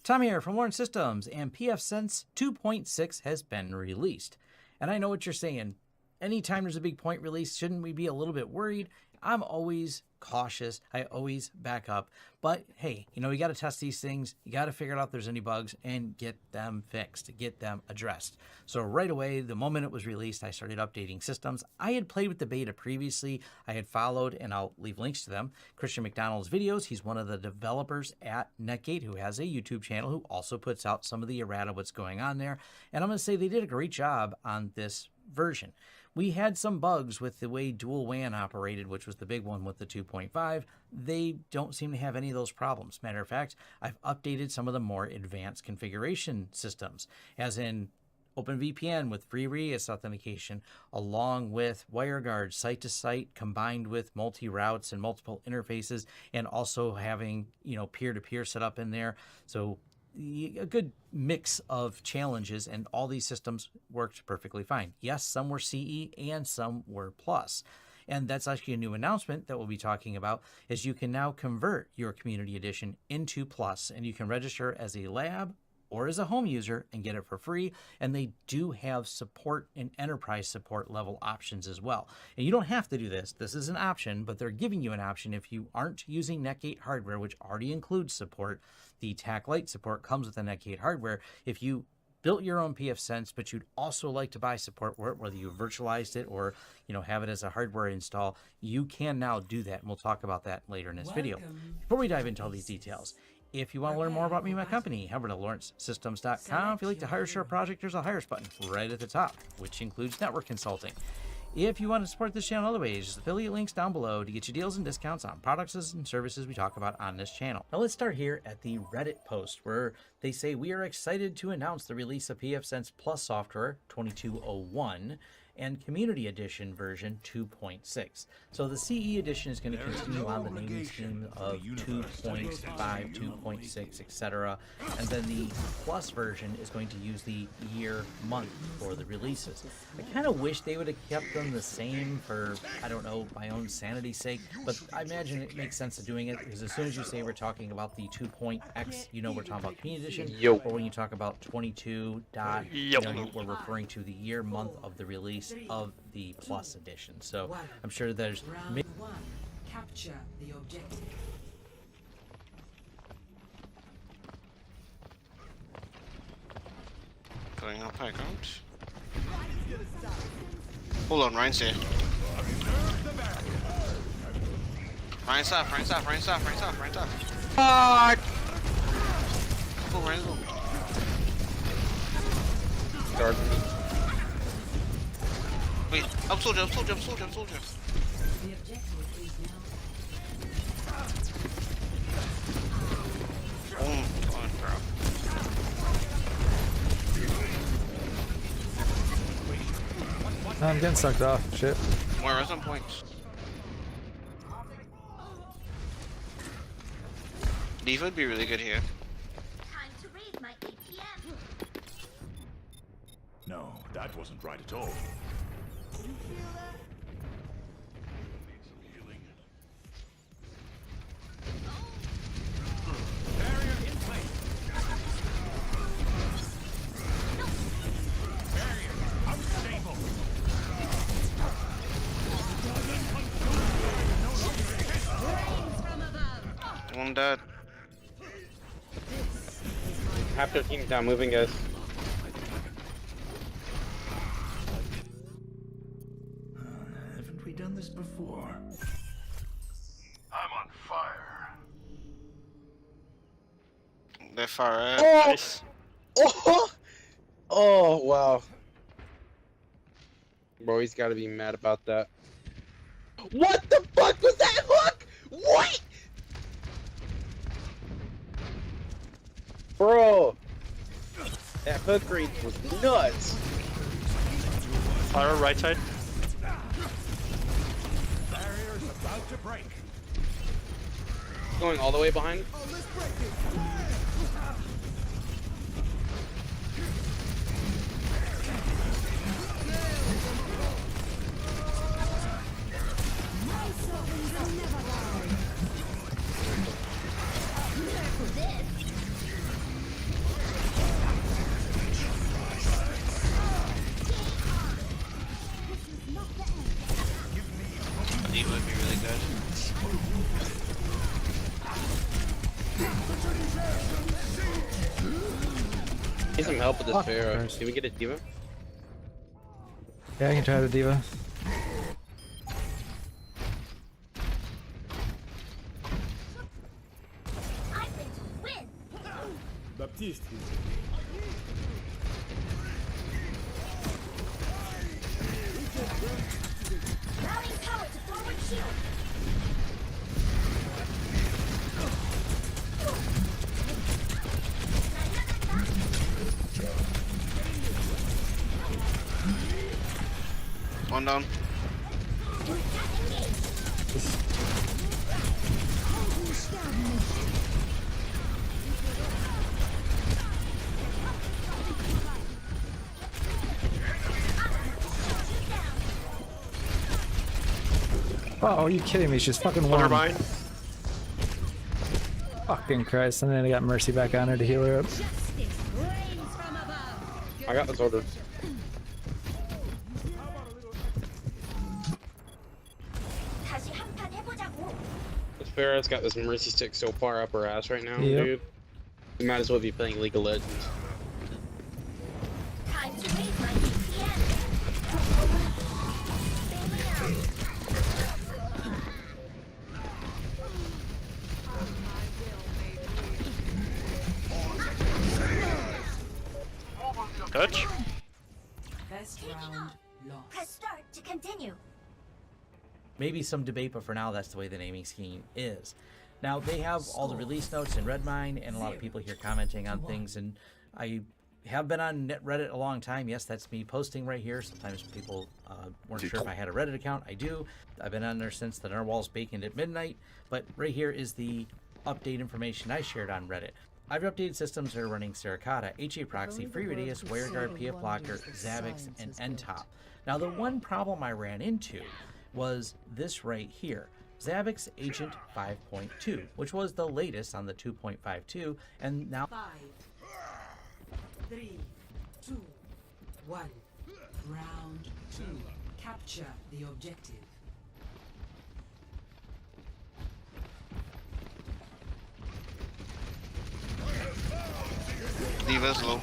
Tom here from Lawrence Systems, and PF Sense 2.6 has been released. And I know what you're saying. Anytime there's a big point release, shouldn't we be a little bit worried? I'm always cautious. I always back up. But hey, you know, you got to test these things. You got to figure out if there's any bugs and get them fixed, get them addressed. So right away, the moment it was released, I started updating systems. I had played with the beta previously. I had followed, and I'll leave links to them, Christian McDonald's videos. He's one of the developers at Netgate who has a YouTube channel who also puts out some of the errata what's going on there. And I'm going to say they did a great job on this version. We had some bugs with the way dual WAN operated, which was the big one with the 2.5. They don't seem to have any of those problems. Matter of fact, I've updated some of the more advanced configuration systems, as in OpenVPN with free REIS authentication, along with WireGuard site-to-site combined with multi-routes and multiple interfaces, and also having, you know, peer-to-peer set up in there. So a good mix of challenges, and all these systems worked perfectly fine. Yes, some were CE and some were Plus. And that's actually a new announcement that we'll be talking about, is you can now convert your Community Edition into Plus, and you can register as a lab or as a home user and get it for free. And they do have support and enterprise support level options as well. And you don't have to do this. This is an option, but they're giving you an option if you aren't using Netgate hardware, which already includes support. The TAC Lite support comes with the Netgate hardware. If you built your own pfSense, but you'd also like to buy support for it, whether you virtualized it or have it as a hardware install, you can now do that, and we'll talk about that later in this video. Before we dive into all these details, if you want to learn more about me and my company, head over to lawrencesystems.com. If you'd like to hire share a project, there's a hires button right at the top, which includes network consulting. If you want to support this channel other ways, just affiliate links down below to get you deals and discounts on products and services we talk about on this channel. Now let's start here at the Reddit post where they say, we are excited to announce the release of pfSense Plus software 2201 and Community Edition version 2.6. So the CE edition is going to continue on the naming scheme of 2.5, 2.6, etc. And then the Plus version is going to use the year, month for the releases. I kind of wish they would have kept them the same for, I don't know, my own sanity's sake, but I imagine it makes sense of doing it, because as soon as you say we're talking about the 2.x, we're talking about Community Edition, or when you talk about 22 dot, we're referring to the year, month of the release of the Plus edition. So I'm sure there's capture the objective. Going up high ground. Hold on, Ryan's here. Ryan's off, Ryan's off, Ryan's off, Ryan's off, Ryan's off. Fuck! Oh, Ryan's over. Guard me. Wait, up soldier, up soldier, up soldier, up soldier. The objective is now. Oh my god, bro. I'm getting sucked off. Shit. More resin points. Diva would be really good here. Time to raise my ATM. No, that wasn't right at all. You feel that? Need some healing. Barrier in place. Barrier unstable. One dead. Half their team's down, moving, guys. Haven't we done this before? I'm on fire. They're far out. Oh! Nice. Oh! Oh, wow. Bro, he's got to be mad about that. What the fuck was that hook? What? Bro, that hook reach was nuts. Fire right side. Barrier's about to break. Going all the way behind. Diva would be really good. Need some help with this Pharaoh. Can we get a Diva? Yeah, I can try the Diva. Baptiste. Routing power to forward shield. One down. Oh, are you kidding me? She's fucking Soldier warm. behind. Fucking Christ. And then I got Mercy back on her to heal her up. I got the soldier. This Farrah's got this mercy stick so far up her ass right now, Yep. dude. You might as well be playing League of Legends. Touch. Best round lost. Press start to continue. Maybe some debate, but for now, that's the way the naming scheme is. Now, they have all the release notes in Redmine, and a lot of people here commenting on things, and I have been on Reddit a long time. Yes, that's me posting right here. Sometimes people weren't sure if I had a Reddit account. I do. I've been on there since the Narwhal's Baconed at midnight, but right here is the update information I shared on Reddit. I've updated systems that are running Seracata, HA Proxy, FreeRadius, WireGuard, PF Blocker, Zavix, and NTOP. Now, the one problem I ran into was this right here, Zavix Agent 5.2, which was the latest on the 2.52, and now 5, 3, 2, 1. Round 2. Capture the objective. Diva's low.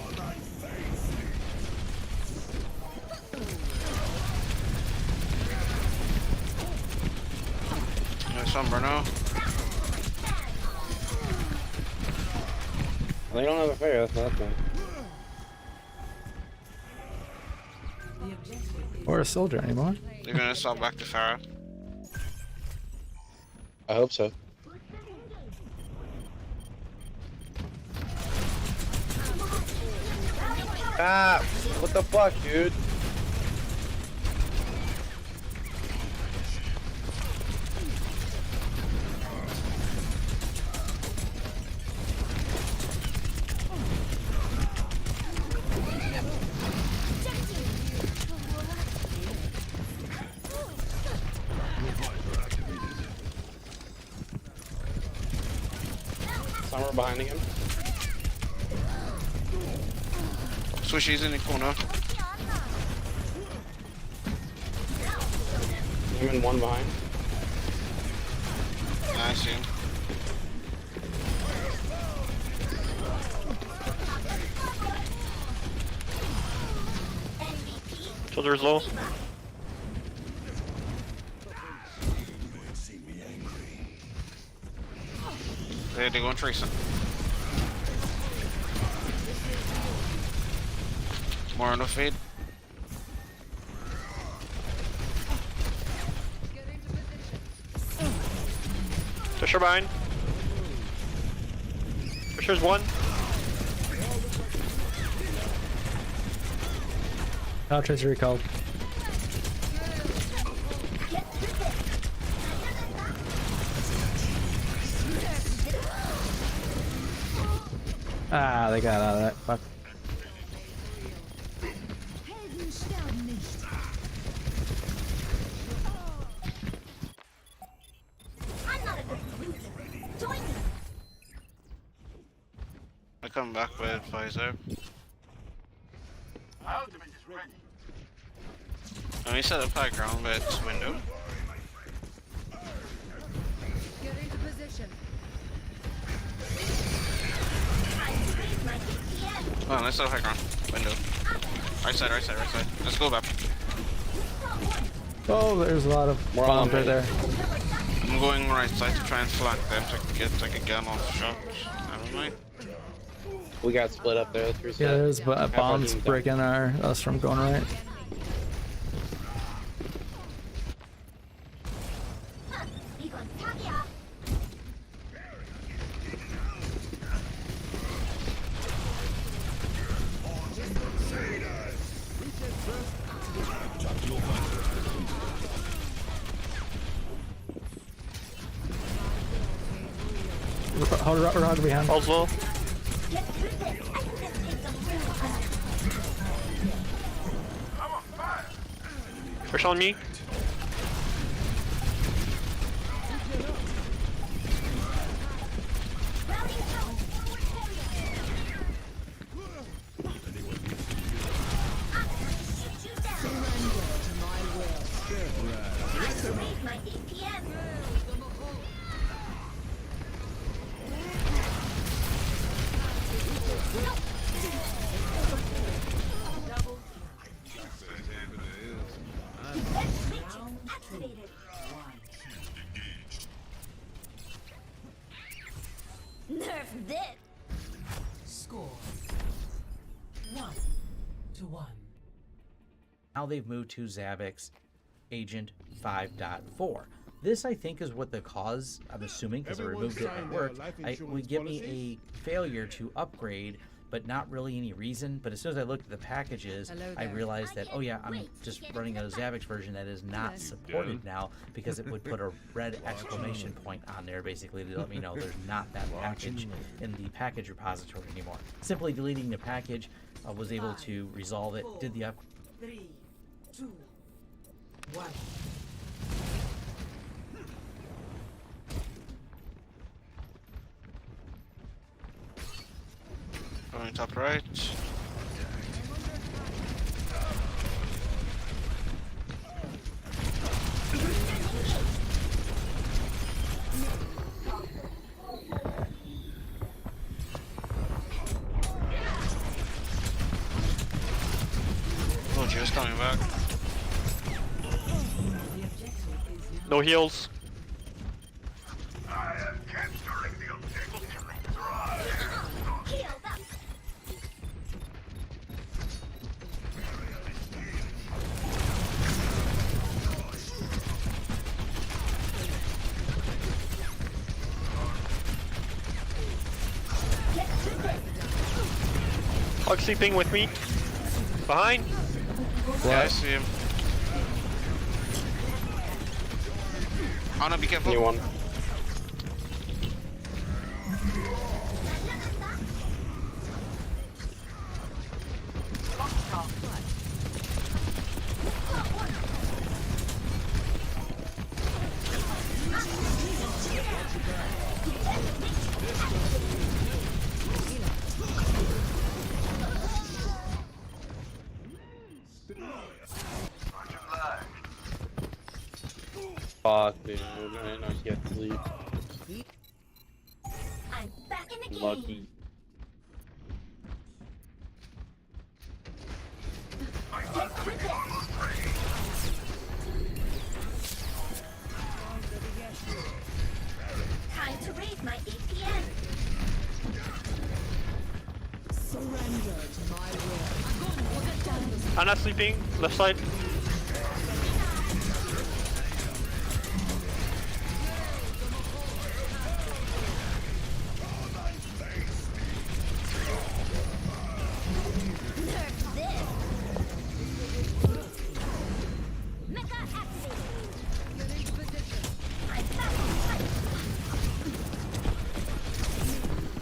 Nice one, Bruno. They don't have a fair, that's nothing. Or a soldier anymore. They're gonna swap back to Farah. I hope so. Ah, what the fuck, dude? Somewhere behind him. Swishy's in the corner. Him and one behind. I see him. Soldier's low. They're going Tracer. More on the feed. Pusher behind. Pusher's one. Oh, Tracer recalled. Ah, they got out of that. Fuck. I come back with Pfizer. And we set up high ground by its window. Get into position. Oh, let's set up high ground. Window. Right side, right side, right side. Let's go back. Oh, there's a lot of bombs right there. I'm going right side to try and flank them to get like a gun off shot. Never mind. We got split up there. Let's reset. Yeah, there's bombs breaking us from going right. Hold rock behind. All's low. Push on me. activated. Nerf this. Score 1-1. Now they've moved to Zavix Agent 5.4. This, I think, is what the cause, I'm assuming, because I removed it at work, would give me a failure to upgrade, but not really any reason. But as soon as I looked at the packages, I realized that, oh yeah, I'm just running a Zavix version that is not supported now, because it would put a red exclamation point on there, basically, to let me know there's not that package in the package repository anymore. Simply deleting the package was able to resolve it, did the up. 3, 2, 1. Going top right. Oh, just coming back. No heals. Hug sleeping with me. Behind. Yeah, I see him. Oh no, be careful. New one. Fuck, dude. I didn't know you had to leave. I'm back in the game. Lucky. Time to raise my APM. Surrender to my will. Anna sleeping. Left side.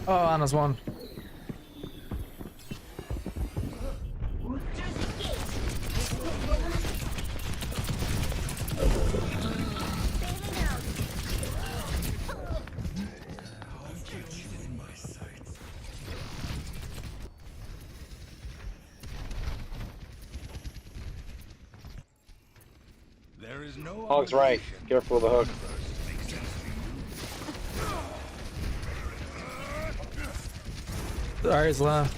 Oh, Anna's one. There is no Hog's right. Careful of the hook. Sorry, left.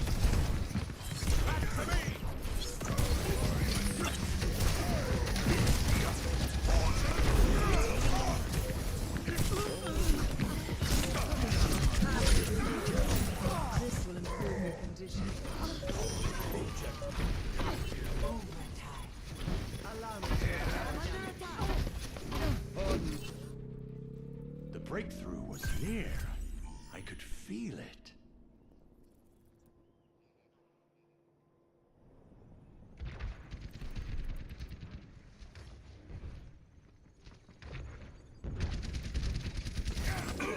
This will improve your condition. The breakthrough was near. I could feel it.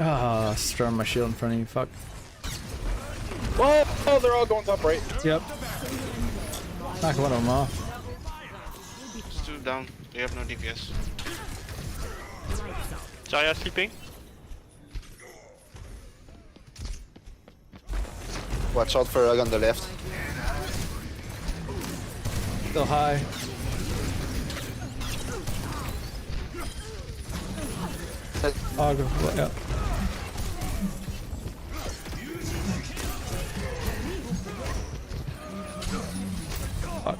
Ah, throwing my shield in front of you. Fuck. Whoa! Oh, they're all going top right. Yep. Knock one of them off. It's two down. They have no DPS. Jaya sleeping. Watch out for Rug on the left. Still high. Oh, go. Yeah.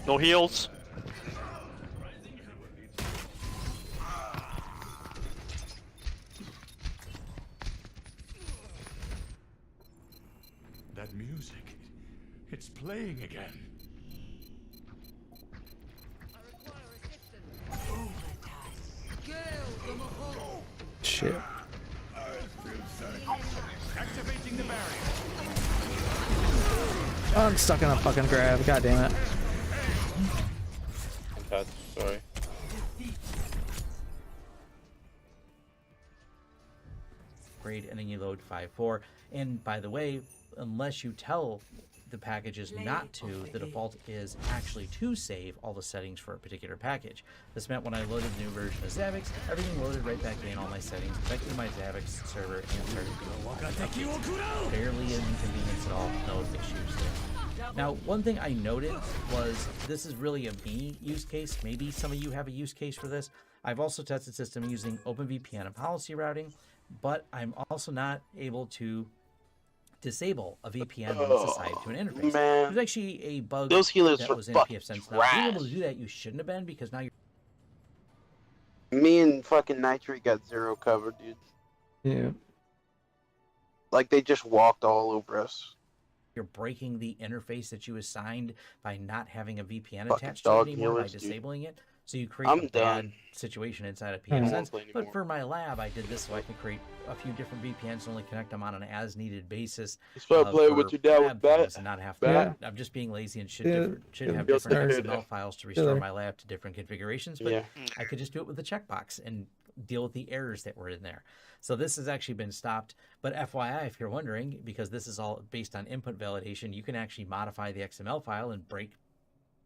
No heals. that music. It's playing again. Shit. Activating the barrier. Oh, I'm stuck in a fucking grab. God damn it. That's sorry. Grade and then you load 5.4. And by the way, unless you tell the packages not to, the default is actually to save all the settings for a particular package. This meant when I loaded the new version of Zavix, everything loaded right back in, all my settings, connected to my Zavix server, and started doing barely an inconvenience at all, no issues there. Now, one thing I noted was this is really a me use case. Maybe some of you have a use case for this. I've also tested system using OpenVPN and policy routing, but I'm also not able to disable a VPN when it's assigned to an interface. Man. There's actually a bug Those healers that are was in fucking PFSense. Now, being able to trash. do that, you shouldn't have been, because now you're Me and fucking Nitrate got zero cover, dude. Yeah. Like they just walked all over us. you're breaking the interface that you assigned by not having a VPN Fucking attached to it dog anymore by healers, dude. disabling it. So you create I'm a bad done. situation inside of I don't wanna PFSense. play But anymore. for my lab, I did this so I can create a few different VPNs and only connect them on an as-needed basis. You start playing with for your dad with lab that? things and not have to. Yeah. I'm just being lazy and should Yeah. have Yeah. different Yeah. XML files to restore Yeah. my lab to different configurations. But Yeah. I could just do it with the checkbox and deal with the errors that were in there. So this has actually been stopped. But FYI, if you're wondering, because this is all based on input validation, you can actually modify the XML file and break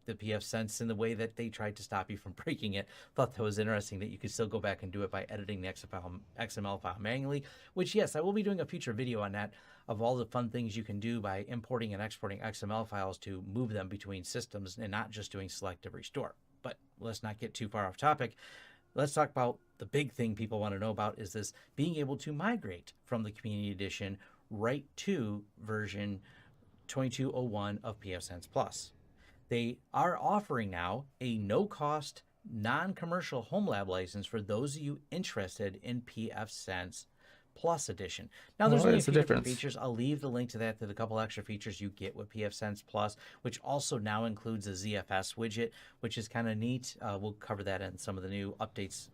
the PFSense in the way that they tried to stop you from breaking it. Thought that was interesting that you could still go back and do it by editing the XML file manually, which, yes, I will be doing a future video on that, of all the fun things you can do by importing and exporting XML files to move them between systems and not just doing selective restore. But let's not get too far off topic. Let's talk about the big thing people want to know about, is this being able to migrate from the Community Edition right to version 2201 of PFSense Plus. They are offering now a no-cost, non-commercial home lab license for those of you interested in PFSense Plus Edition. Now, there's only a few different features. I'll leave the link to that, to the couple extra features you get with PFSense Plus, which also now includes a ZFS widget, which is kind of neat. We'll cover that in some of the new updates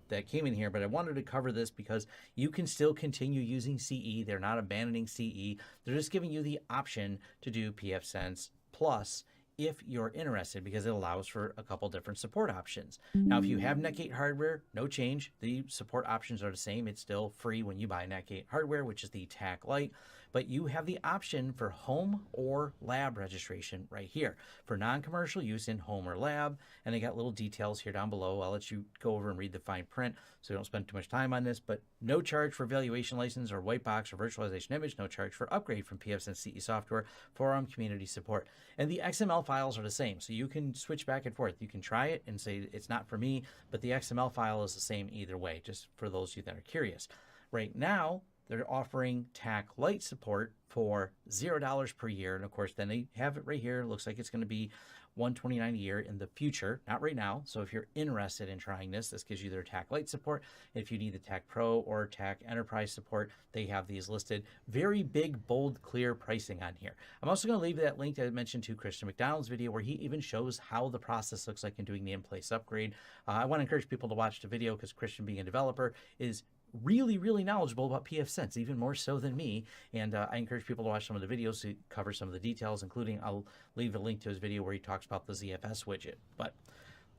that came in here, but I wanted to cover this because you can still continue using CE. They're not abandoning CE. They're just giving you the option to do PFSense Plus if you're interested, because it allows for a couple different support options. Now, if you have Netgate hardware, no change. The support options are the same. It's still free when you buy Netgate hardware, which is the TAC Lite, but you have the option for home or lab registration right here for non-commercial use in home or lab. And they got little details here down below. I'll let you go over and read the fine print so we don't spend too much time on this, but no charge for evaluation license or white box or virtualization image, no charge for upgrade from PFSense CE software, forum community support. And the XML files are the same, so you can switch back and forth. You can try it and say it's not for me, but the XML file is the same either way, just for those of you that are curious. Right now, they're offering TAC Lite support for $0 per year, and of course, then they have it right here. It looks like it's going to be $129 a year in the future, not right now. So if you're interested in trying this, this gives you their TAC Lite support. If you need the TAC Pro or TAC Enterprise support, they have these listed. Very big, bold, clear pricing on here. I'm also going to leave that link that I mentioned to Christian McDonald's video, where he even shows how the process looks like in doing the in-place upgrade. I want to encourage people to watch the video, because Christian, being a developer, is really knowledgeable about PFSense, even more so than me. And I encourage people to watch some of the videos to cover some of the details, including I'll leave a link to his video where he talks about the ZFS widget. But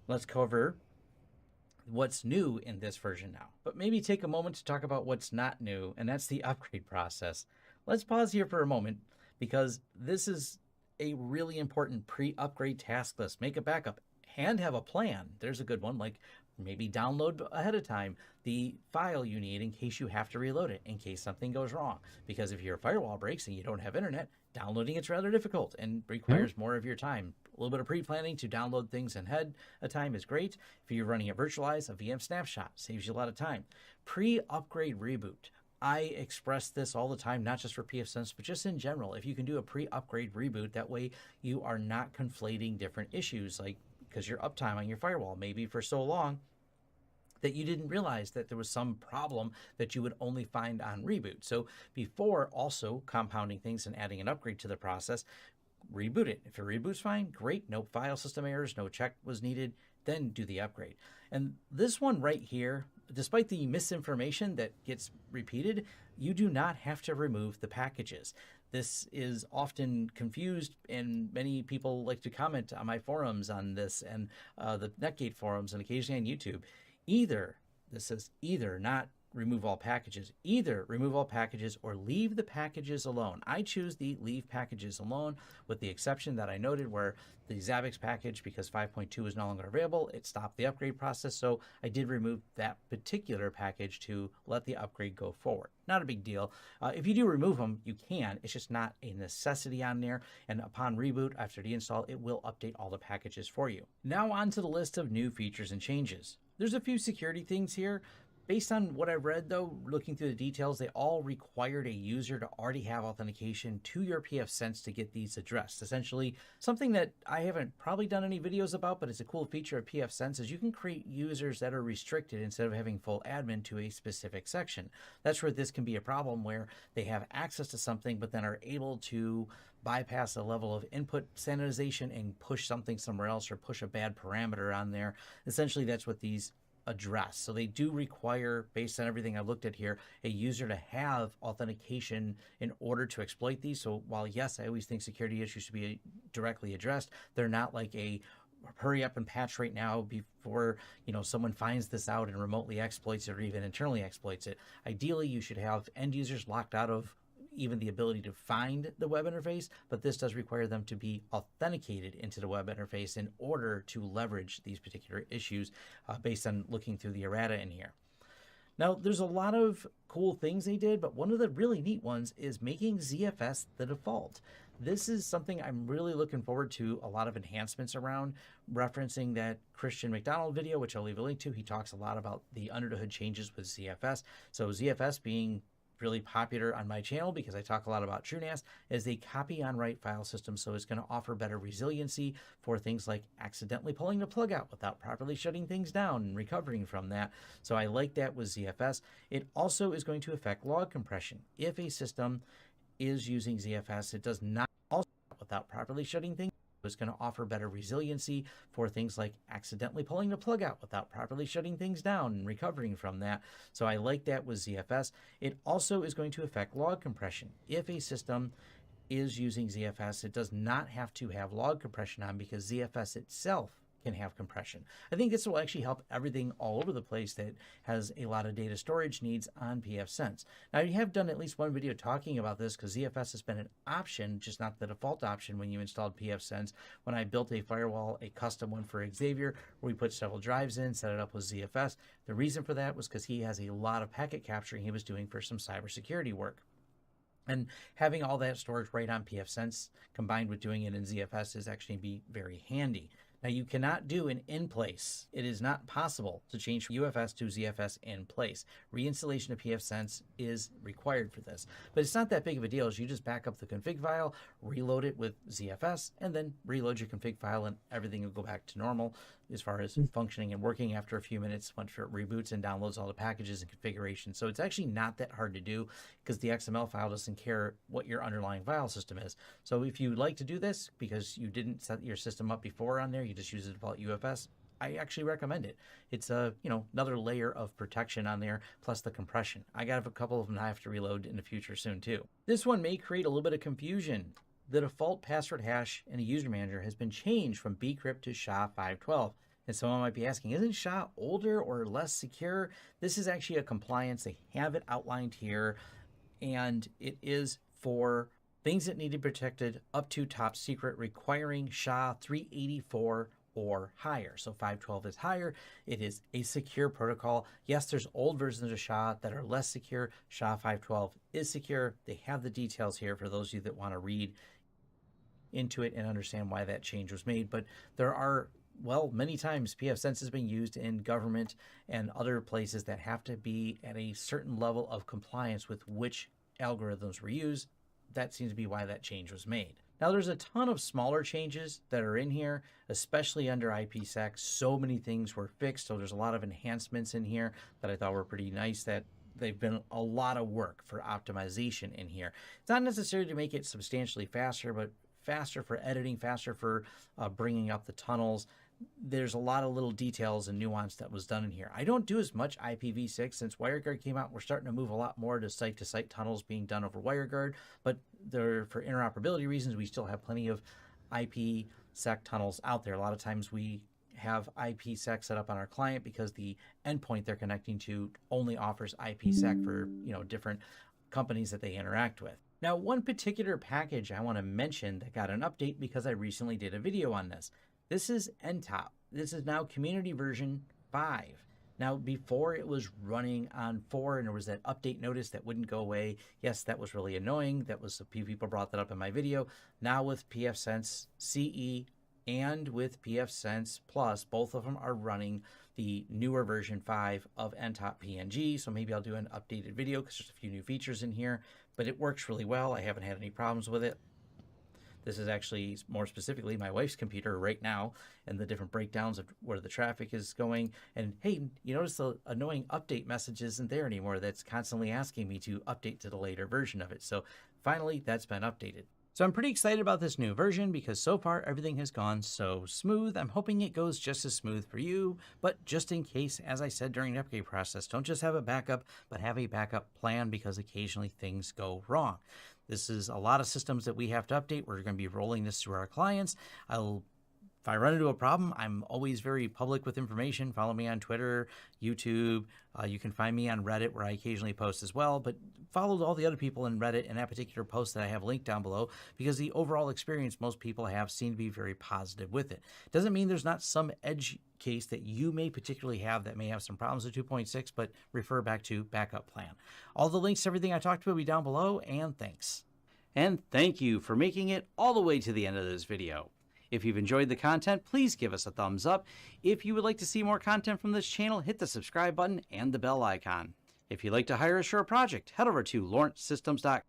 let's cover what's new in this version now. But maybe take a moment to talk about what's not new, and that's the upgrade process. Let's pause here for a moment, because this is a really important pre-upgrade task list. Make a backup and have a plan. There's a good one, like maybe download ahead of time the file you need in case you have to reload it, in case something goes wrong. Because if your firewall breaks and you don't have internet, downloading it's rather difficult and requires more of your time. A little bit of pre-planning to download things ahead of time is great. If you're running it virtualized, a VM snapshot saves you a lot of time. Pre-upgrade reboot. I express this all the time, not just for PFSense, but just in general. If you can do a pre-upgrade reboot, that way you are not conflating different issues, like because your uptime on your firewall maybe for so long that you didn't realize that there was some problem that you would only find on reboot. So before also compounding things and adding an upgrade to the process, reboot it. If your reboot's fine, great. No file system errors, no check was needed, then do the upgrade. And this one right here, despite the misinformation that gets repeated, you do not have to remove the packages. This is often confused, and many people like to comment on my forums on this and the Netgate forums and occasionally on YouTube. This says either, not remove all packages. Either remove all packages or leave the packages alone. I choose the leave packages alone, with the exception that I noted where the Zabbix package, because 5.2 is no longer available, it stopped the upgrade process. So I did remove that particular package to let the upgrade go forward. Not a big deal. If you do remove them, you can. It's just not a necessity on there. And upon reboot, after the install, it will update all the packages for you. Now on to the list of new features and changes. There's a few security things here. Based on what I've read, though, looking through the details, they all required a user to already have authentication to your pfSense to get these addressed. Essentially, something that I haven't probably done any videos about, but it's a cool feature of pfSense, is you can create users that are restricted instead of having full admin to a specific section. That's where this can be a problem, where they have access to something, but then are able to bypass a level of input sanitization and push something somewhere else or push a bad parameter on there. Essentially, that's what these address. So they do require, based on everything I've looked at here, a user to have authentication in order to exploit these. So while yes, I always think security issues should be directly addressed, they're not like a hurry up and patch right now before someone finds this out and remotely exploits it or even internally exploits it. Ideally, you should have end users locked out of even the ability to find the web interface, but this does require them to be authenticated into the web interface in order to leverage these particular issues based on looking through the errata in here. Now, there's a lot of cool things they did, but one of the really neat ones is making ZFS the default. This is something I'm really looking forward to a lot of enhancements around, referencing that Christian McDonald video, which I'll leave a link to. He talks a lot about the under the hood changes with ZFS. So ZFS being really popular on my channel because I talk a lot about TrueNAS is a copy on write file system, so it's going to offer better resiliency for things like accidentally pulling the plug out without properly shutting things down and recovering from that. So I like that with ZFS. It also is going to affect log compression. If a system is using ZFS, it does not also without properly shutting things. It's going to offer better resiliency for things like accidentally pulling the plug out without properly shutting things down and recovering from that. So I like that with ZFS. It also is going to affect log compression. If a system is using ZFS, it does not have to have log compression on because ZFS itself can have compression. I think this will actually help everything all over the place that has a lot of data storage needs on pfSense. Now, you have done at least one video talking about this because ZFS has been an option, just not the default option when you installed pfSense. When I built a firewall, a custom one for Xavier, where we put several drives in, set it up with ZFS. The reason for that was because he has a lot of packet capturing he was doing for some cybersecurity work. And having all that storage right on pfSense combined with doing it in ZFS is actually be very handy. Now, you cannot do an in place. It is not possible to change from UFS to ZFS in place. Reinstallation of pfSense is required for this. But it's not that big of a deal. You just back up the config file, reload it with ZFS, and then reload your config file, and everything will go back to normal as far as functioning and working after a few minutes once it reboots and downloads all the packages and configurations. So it's actually not that hard to do because the XML file doesn't care what your underlying file system is. So if you like to do this because you didn't set your system up before on there, you just use the default UFS, I actually recommend it. It's a another layer of protection on there, plus the compression. I got a couple of them I have to reload in the future soon too. This one may create a little bit of confusion. The default password hash in a user manager has bent changed from bcrypt to SHA-512. And someone might be asking, isn't SHA older or less secure? This is actually a compliance. They have it outlined here, and it is for things that need to be protected up to top secret, requiring SHA-384 or higher. So 512 is higher. It is a secure protocol. Yes, there's old versions of SHA that are less secure. SHA-512 is secure. They have the details here for those of you that want to read into it and understand why that change was made. But there are, well, many times pfSense is being used in government and other places that have to be at a certain level of compliance with which algorithms were used. That seems to be why that change was made. Now there's a ton of smaller changes that are in here, especially under IPsec. So many things were fixed, so there's a lot of enhancements in here that I thought were pretty nice, that they've been a lot of work for optimization in here. It's not necessarily to make it substantially faster, but faster for editing, faster for bringing up the tunnels. There's a lot of little details and nuance that was done in here. I don't do as much IPv6 since WireGuard came out. We're starting to move a lot more to site tunnels being done over WireGuard, but for interoperability reasons, we still have plenty of IPsec tunnels out there. A lot of times we have IPsec set up on our client because the endpoint they're connecting to only offers IPsec for different companies that they interact with. Now, one particular package I want to mention that got an update because I recently did a video on this. This is NTOP. This is now community version 5. Now, before it was running on 4 and there was that update notice that wouldn't go away. Yes, that was really annoying. That was a few people brought that up in my video. Now with pfSense CE and with pfSense Plus, both of them are running the newer version 5 of NTOP PNG. So maybe I'll do an updated video because there's a few new features in here, but it works really well. I haven't had any problems with it. This is actually more specifically my wife's computer right now and the different breakdowns of where the traffic is going. And hey, you notice the annoying update message isn't there anymore. That's constantly asking me to update to the later version of it. So finally, that's been updated. So I'm pretty excited about this new version because so far everything has gone so smooth. I'm hoping it goes just as smooth for you, but just in case, as I said during the upgrade process, don't just have a backup, but have a backup plan because occasionally things go wrong. This is a lot of systems that we have to update. We're going to be rolling this through our clients. If I run into a problem, I'm always very public with information. Follow me on Twitter, YouTube. You can find me on Reddit where I occasionally post as well, but follow all the other people in Reddit and that particular post that I have linked down below because the overall experience most people have seemed to be very positive with it. Doesn't mean there's not some edge case that you may particularly have that may have some problems with 2.6, but refer back to backup plan. All the links to everything I talked about will be down below, and thanks. And thank you for making it all the way to the end of this video. If you've enjoyed the content, please give us a thumbs up. If you would like to see more content from this channel, hit the subscribe button and the bell icon. If you'd like to hire us for a project, head over to lawrencesystems.com.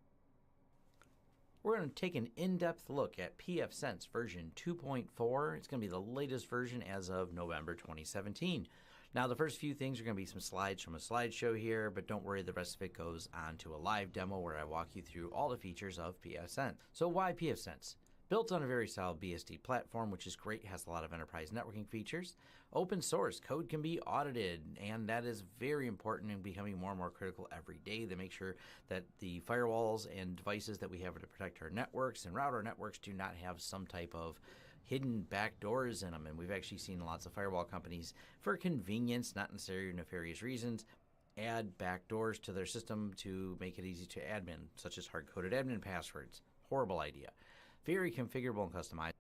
We're going to take an in-depth look at pfSense version 2.4. It's going to be the latest version as of November 2017. Now, the first few things are going to be some slides from a slideshow here, but don't worry, the rest of it goes on to a live demo where I walk you through all the features of pfSense. So why pfSense? Built on a very solid BSD platform, which is great, has a lot of enterprise networking features. Open source code can be audited, and that is very important and becoming more and more critical every day to make sure that the firewalls and devices that we have to protect our networks and route our networks do not have some type of hidden backdoors in them. And we've actually seen lots of firewall companies, for convenience, not necessarily nefarious reasons, add backdoors to their system to make it easy to admin, such as hard-coded admin passwords. Horrible idea. Very configurable and customized.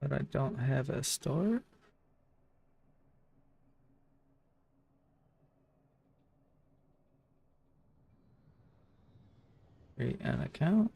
But I don't have a store. Create an account.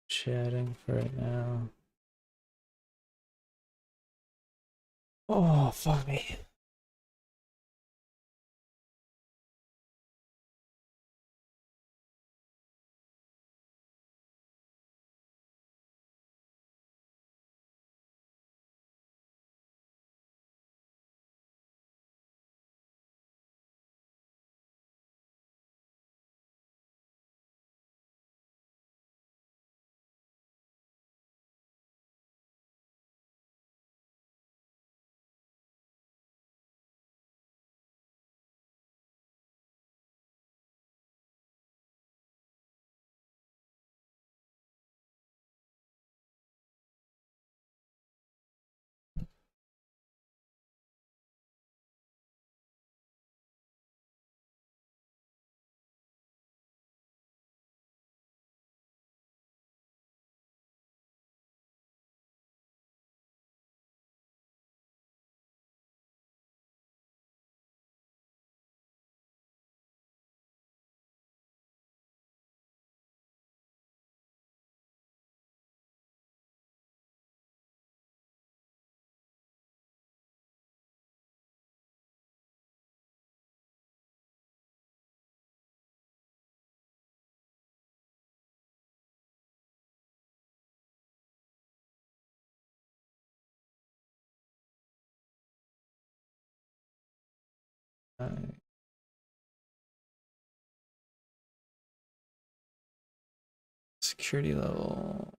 chatting for right now. Oh, fuck me. Security level.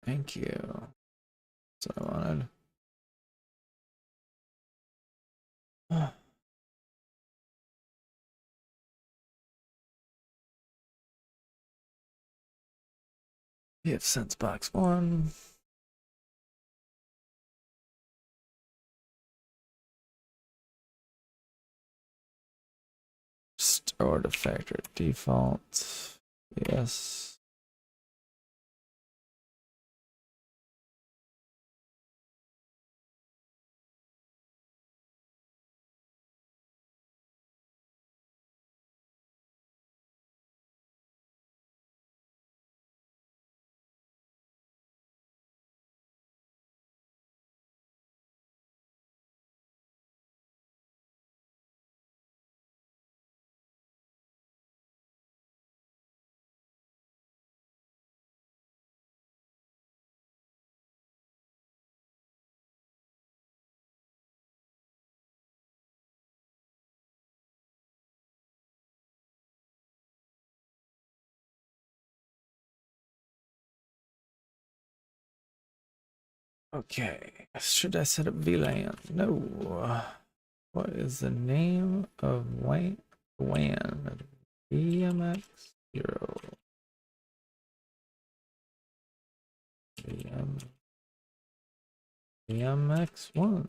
Thank you. That's what I wanted. We have sense box 1. Store to factor default. Yes. Okay, should I set up VLAN? No. What is the name of WAN? VMX 0. VMX 1.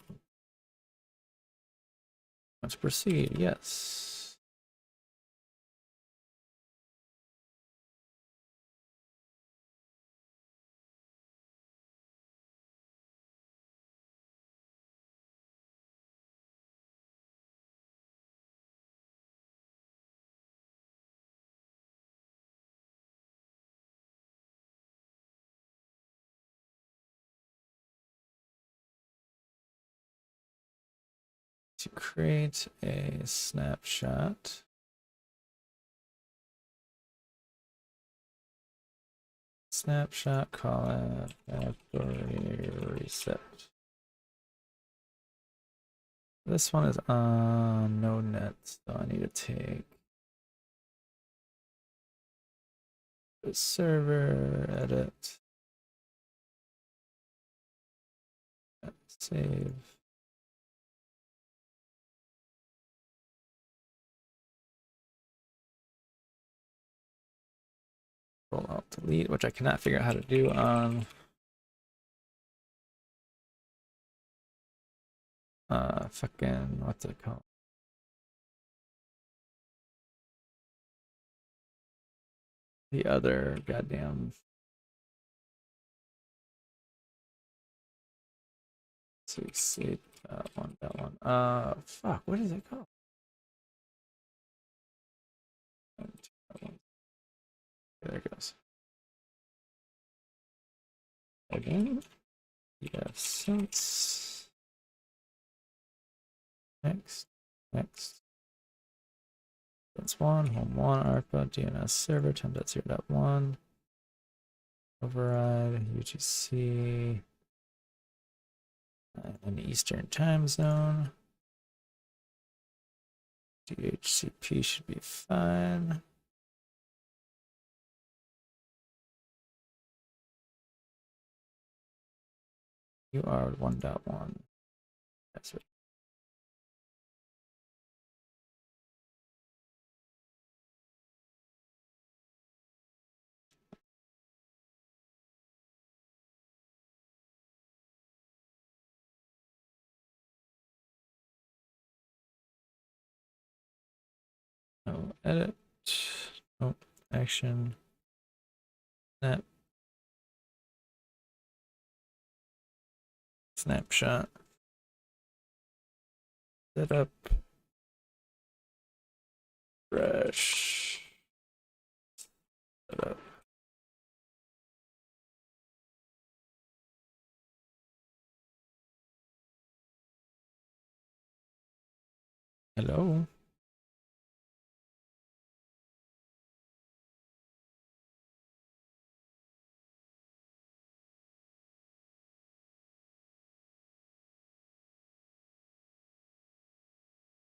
Let's proceed. Yes. To create a snapshot. Snapshot, call it factory reset. This one is on no net, so I need to take the server, edit, save. Roll out, delete, which I cannot figure out how to do on fucking what's it called? The other goddamn 6 1.1. Fuck. What is it called? There it goes. Again. Yes. Since. Next. That's 1. Home 1. ARPA. DNS server. 10.0.1. Override. UTC. An Eastern time zone. DHCP should be fine. You are 1.1. That's right. No edit. No action. Snap. Snapshot. Setup. Fresh. Setup. Hello.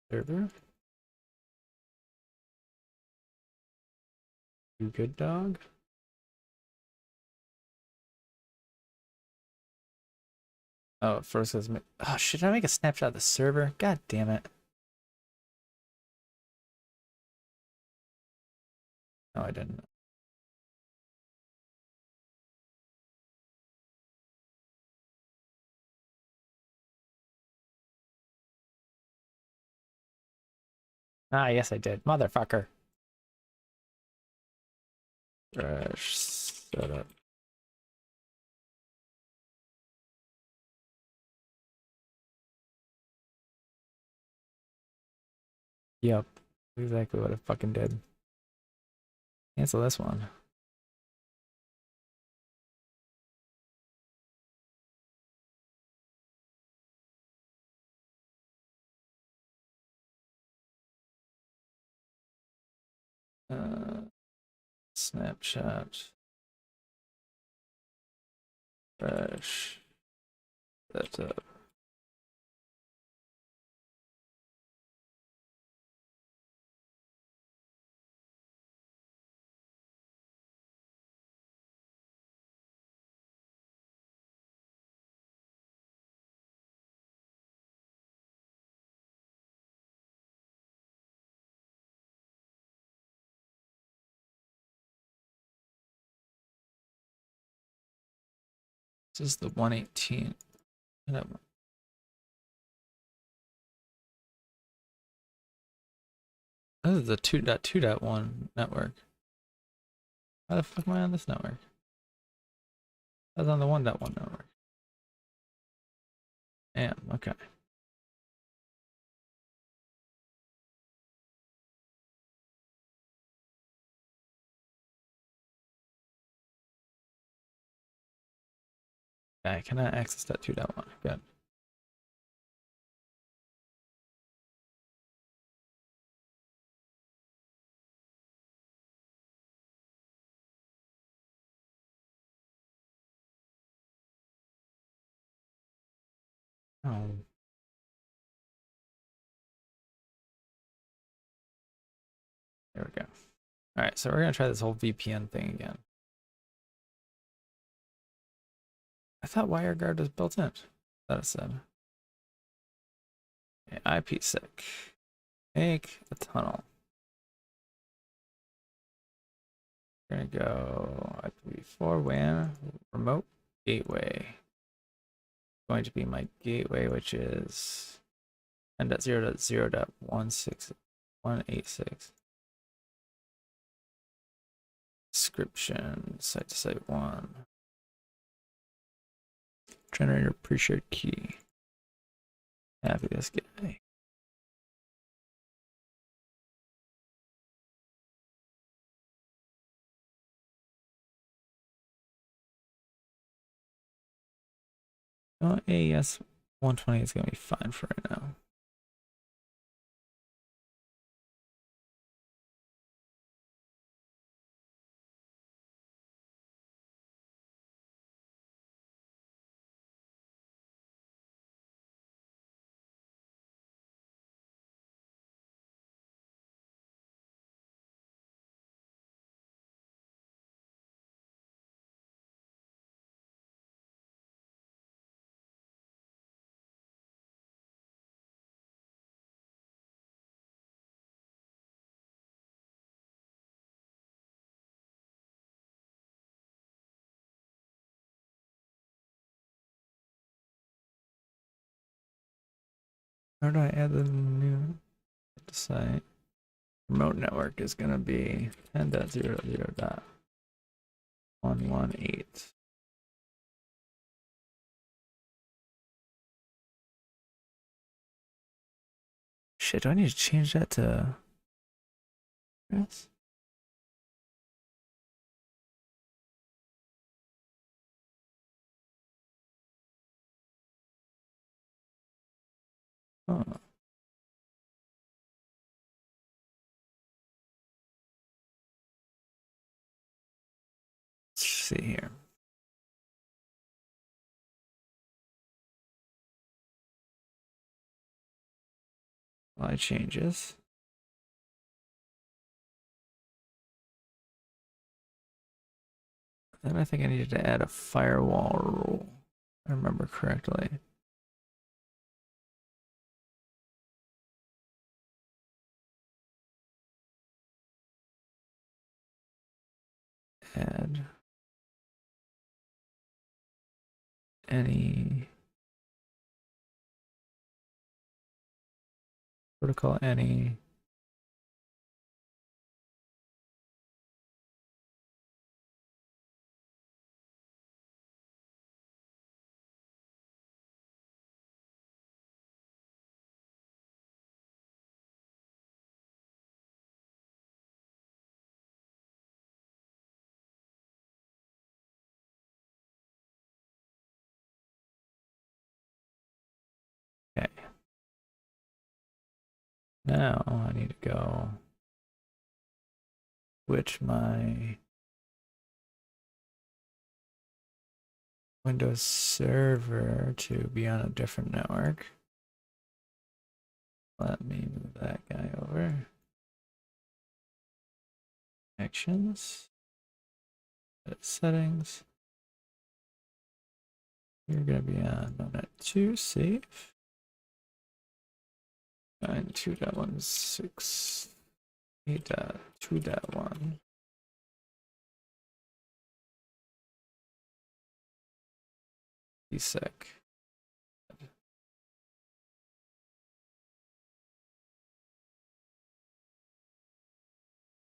Server. You good, dog? Oh, first was oh, should I make a snapshot of the server? God damn it. No, I didn't. Ah, yes, I did. Motherfucker. Fresh setup. Yep. Exactly what I fucking did. Cancel this one. Snapshot. Fresh. Setup. This is the 118. This is the 2.2.1 network. How the fuck am I on this network? I was on the 1.1 network. Damn, okay. I cannot access that 2.1. Good. Oh. There we go. Alright, so we're gonna try this whole VPN thing again. I thought WireGuard was built in. That it said. Okay, IPsec. Make a tunnel. We're gonna go IPv4 WAN remote gateway. Going to be my gateway, which is 10.0.0.16186. Description, site to site 1. Generate a pre-shared key. Happy this guy. Oh, AES 120 is gonna be fine for right now. Where do I add the new site? Remote network is gonna be 10.0.0.118. Shit, do I need to change that to yes? Oh. Let's see here. Apply changes. Then I think I needed to add a firewall rule. If I remember correctly. Add any protocol any okay. Now I need to go switch my Windows server to be on a different network. Let me move that guy over. Actions. Edit settings. You're gonna be on .NET 2, save. 9.2.16. 8.2.1. Sec.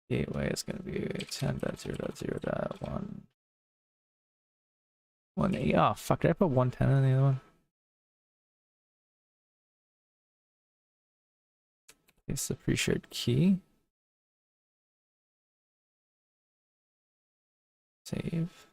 Gateway is going to be 10.0.0.1. 1.8. Oh, fuck. Did I put 110 in the other one? It's the pre-shared key. Save.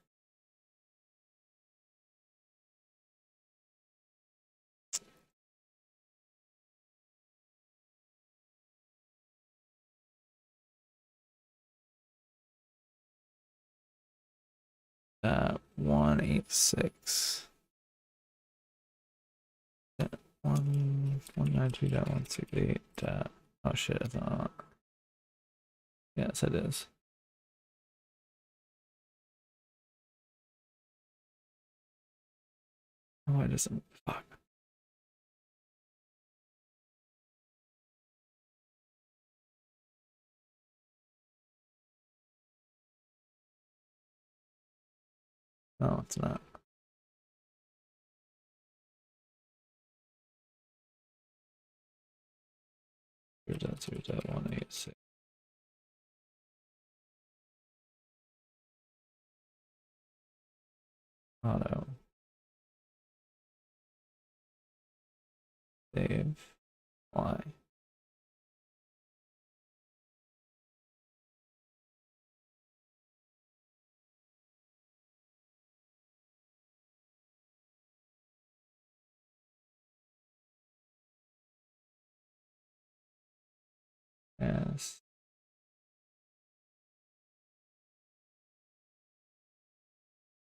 That 186. That 192.168. Oh shit, it's not. Yes, it is. Oh, it isn't. Fuck. No, it's not. Here's that 186. Auto. Save. Why? Yes.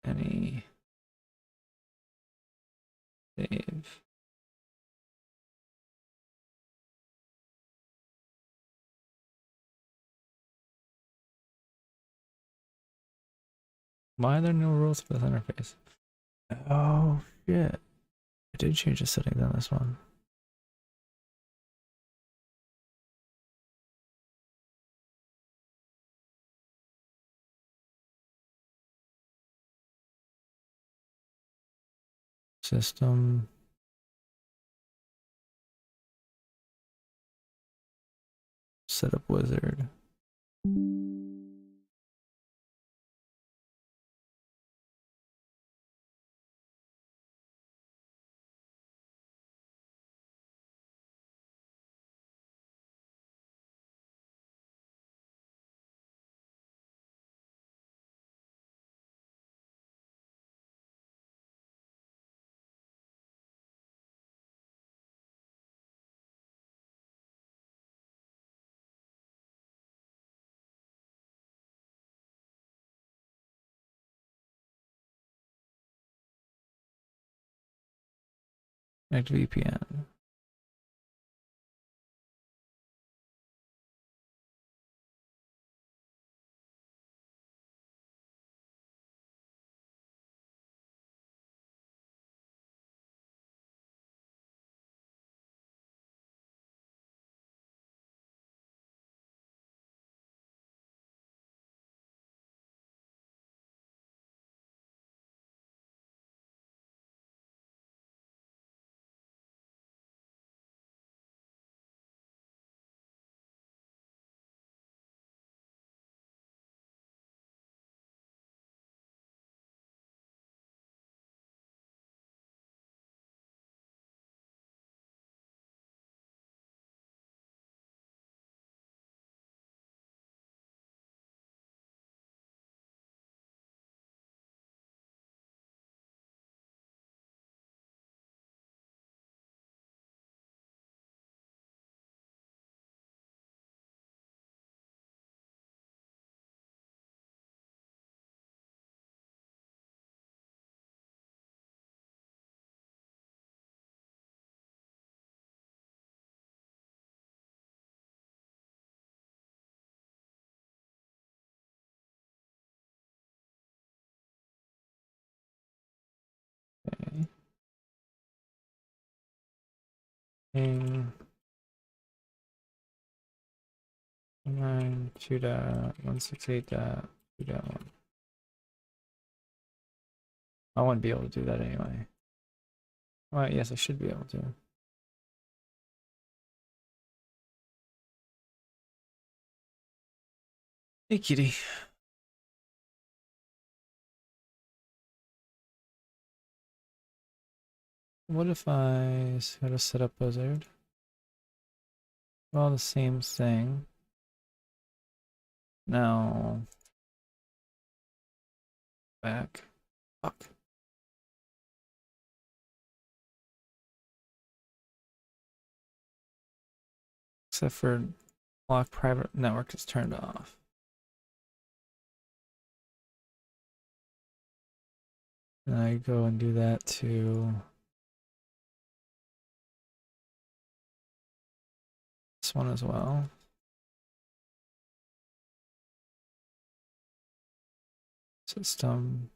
Any save. Why are there no rules for this interface? Oh shit. I did change the settings on this one. System. Setup wizard. Connect VPN. Okay. Ping 9.2.168.2.1. I wouldn't be able to do that anyway. Well, yes, I should be able to. Hey, kitty. What if I had to set up wizard? All the same thing. Now back. Fuck. Except for lock private network is turned off. And I go and do that to this one as well. System.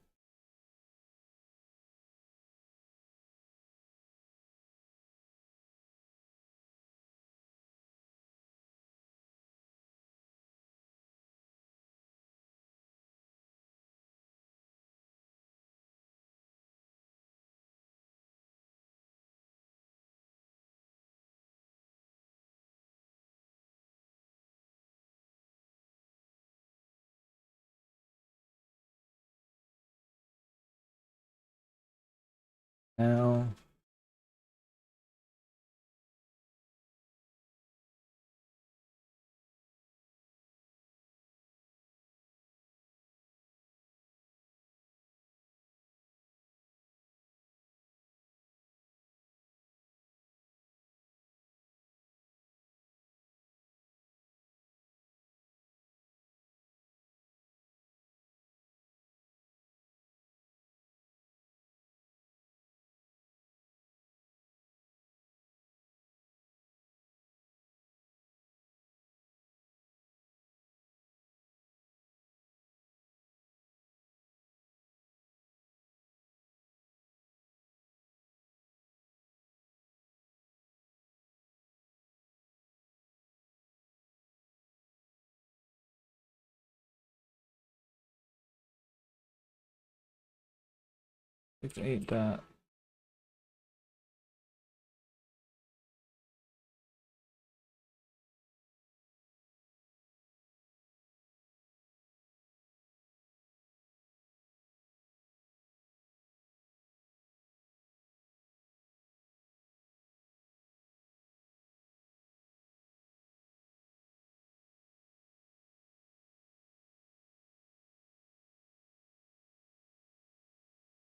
Now 8 dot.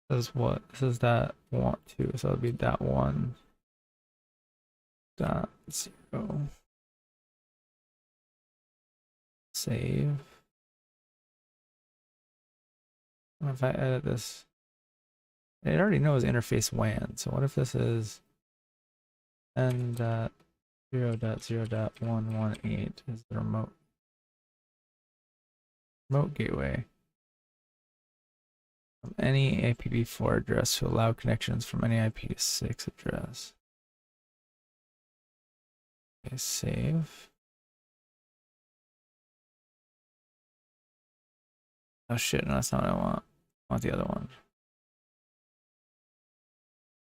This is what? This is that want to, so it'll be that 1 dot 0. Save. What if I edit this? It already knows interface WAN, so what if this is n dot 0 dot 0 dot 118 is the remote gateway from any IPv4 address to allow connections from any IP6 address. Okay, save. Oh shit, no, that's not what I want. I want the other one.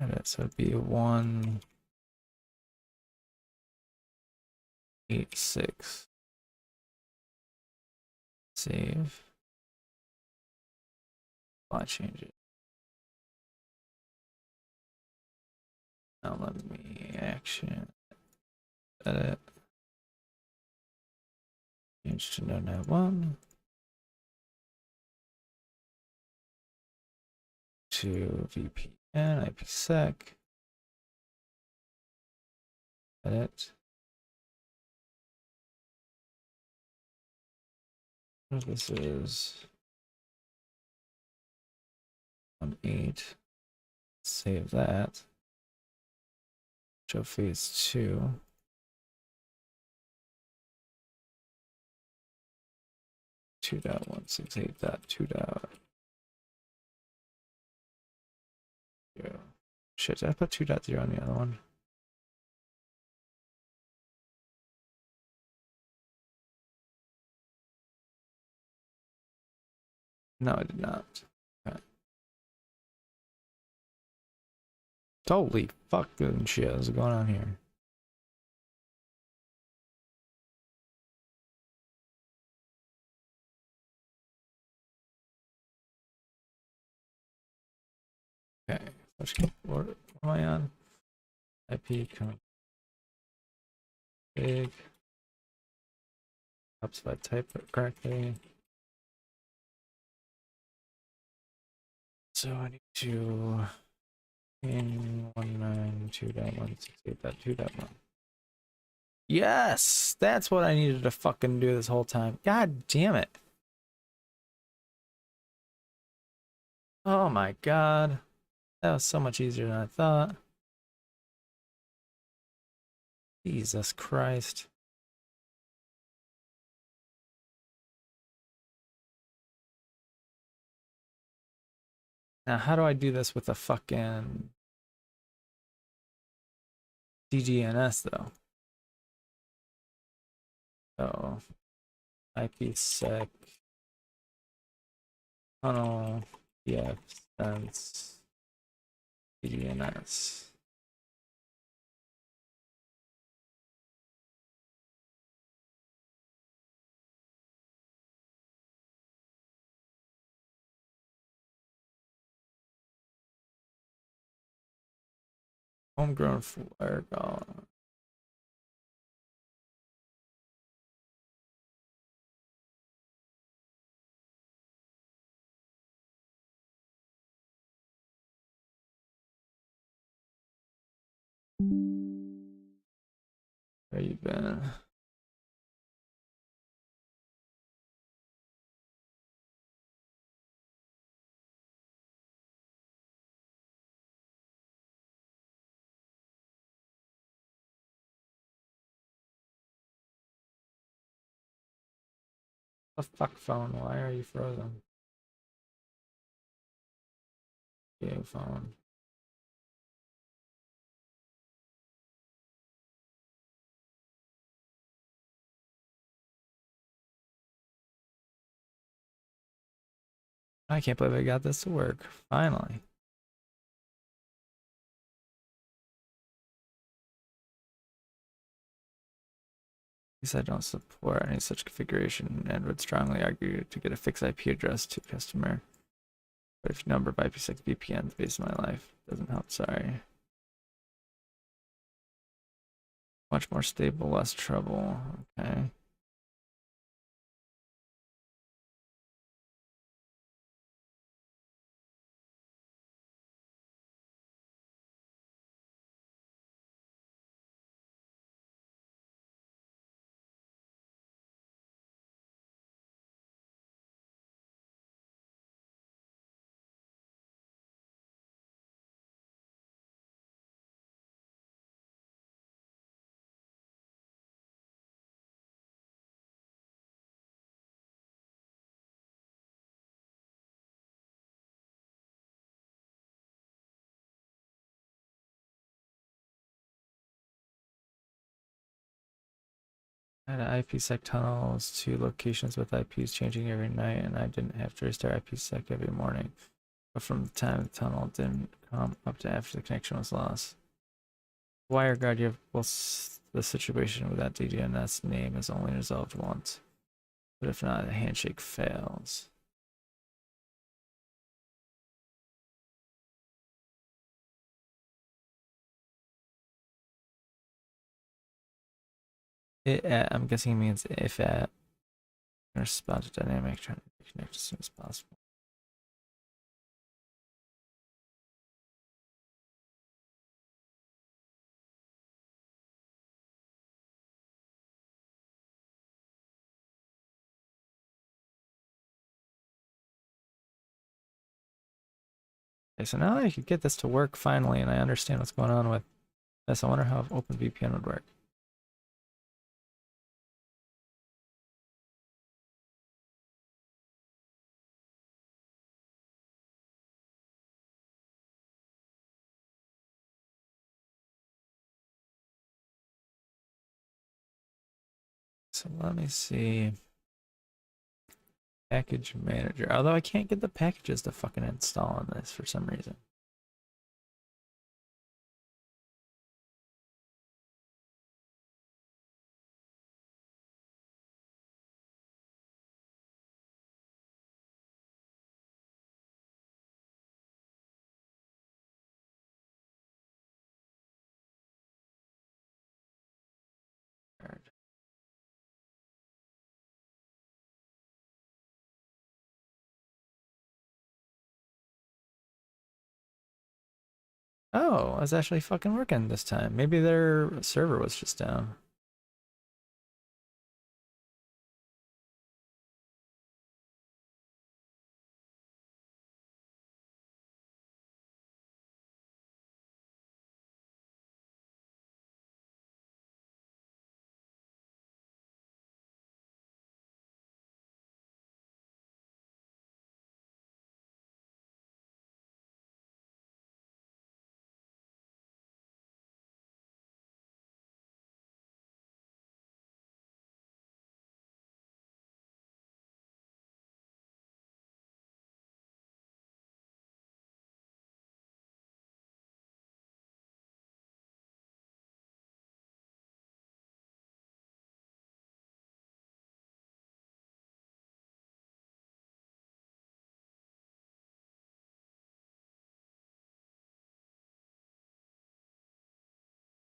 Edit, so it'd be 186. Save. I'll change it. Now let me action. Edit. Change to no net 1. To VPN, IPsec. Edit. This is 8. Save that. Show phase 2. Two dot 168 dot 2 dot 0. Shit, did I put 2.0 on the other one? No, I did not. Okay. Holy fucking shit, what's going on here? Okay, what am I on? IP coming big. Helps if I type it correctly. So I need to in 192.168.2.1. Yes, that's what I needed to fucking do this whole time. God damn it. Oh my god. That was so much easier than I thought. Jesus Christ. Now, how do I do this with a fucking DGNS though? So, IPsec, tunnel, PF, sense, DGNS. Homegrown fireball. Where you been? The fuck phone? Why are you frozen? Yeah, phone. I can't believe I got this to work. Finally. I don't support any such configuration and would strongly argue to get a fixed IP address to a customer. But if number of IPsec VPNs based on my life doesn't help, sorry. Much more stable, less trouble. Okay. I had IPsec tunnels to locations with IPs changing every night, and I didn't have to restart IPsec every morning. But from the time the tunnel didn't come up to after the connection was lost. WireGuard, you have the situation with that DDNS name is only resolved once. But if not, the handshake fails. I'm guessing it means if at respond to dynamic, trying to connect as soon as possible. Okay, so now I could get this to work finally, and I understand what's going on with this. I wonder how OpenVPN would work. So let me see. Package manager. Although I can't get the packages to fucking install on this for some reason. Oh, it's actually fucking working this time. Maybe their server was just down.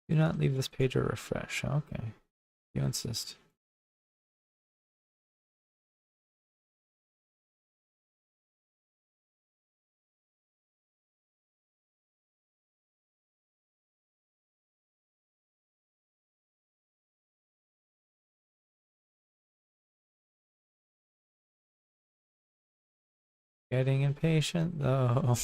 Do not leave this page or refresh. Okay. You insist. Getting impatient though.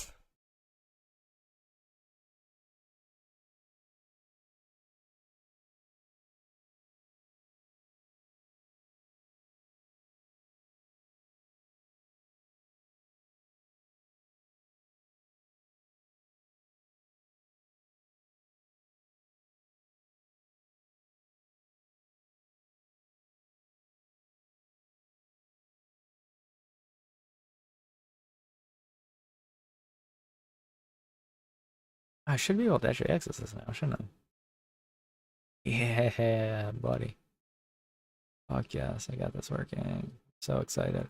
I should be able to actually access this now, shouldn't I? Yeah, buddy. Fuck yes, I got this working. So excited.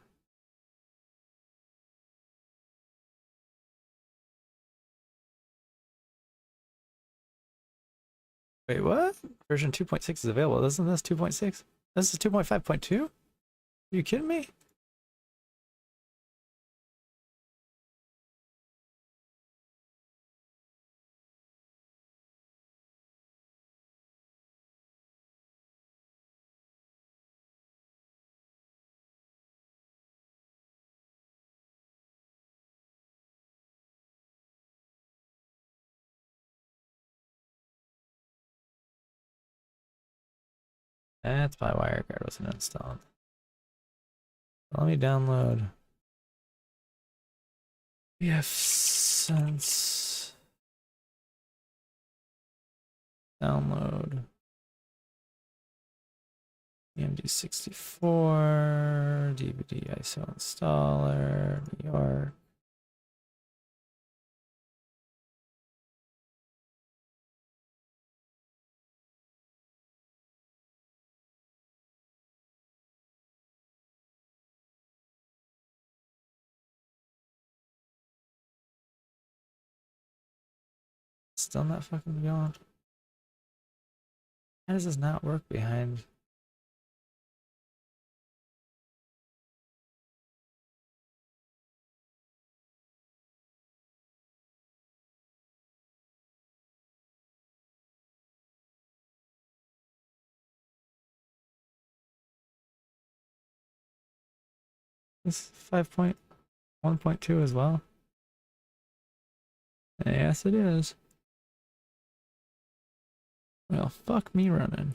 Wait, what? Version 2.6 is available. Isn't this 2.6? This is 2.5.2? Are you kidding me? That's why WireGuard wasn't installed. Let me download. Yes, sense. Download. EMD64, DVD ISO installer, New York. Still not fucking going. How does this not work behind? This 5.1.2 as well. Yes, it is. Well, fuck me running.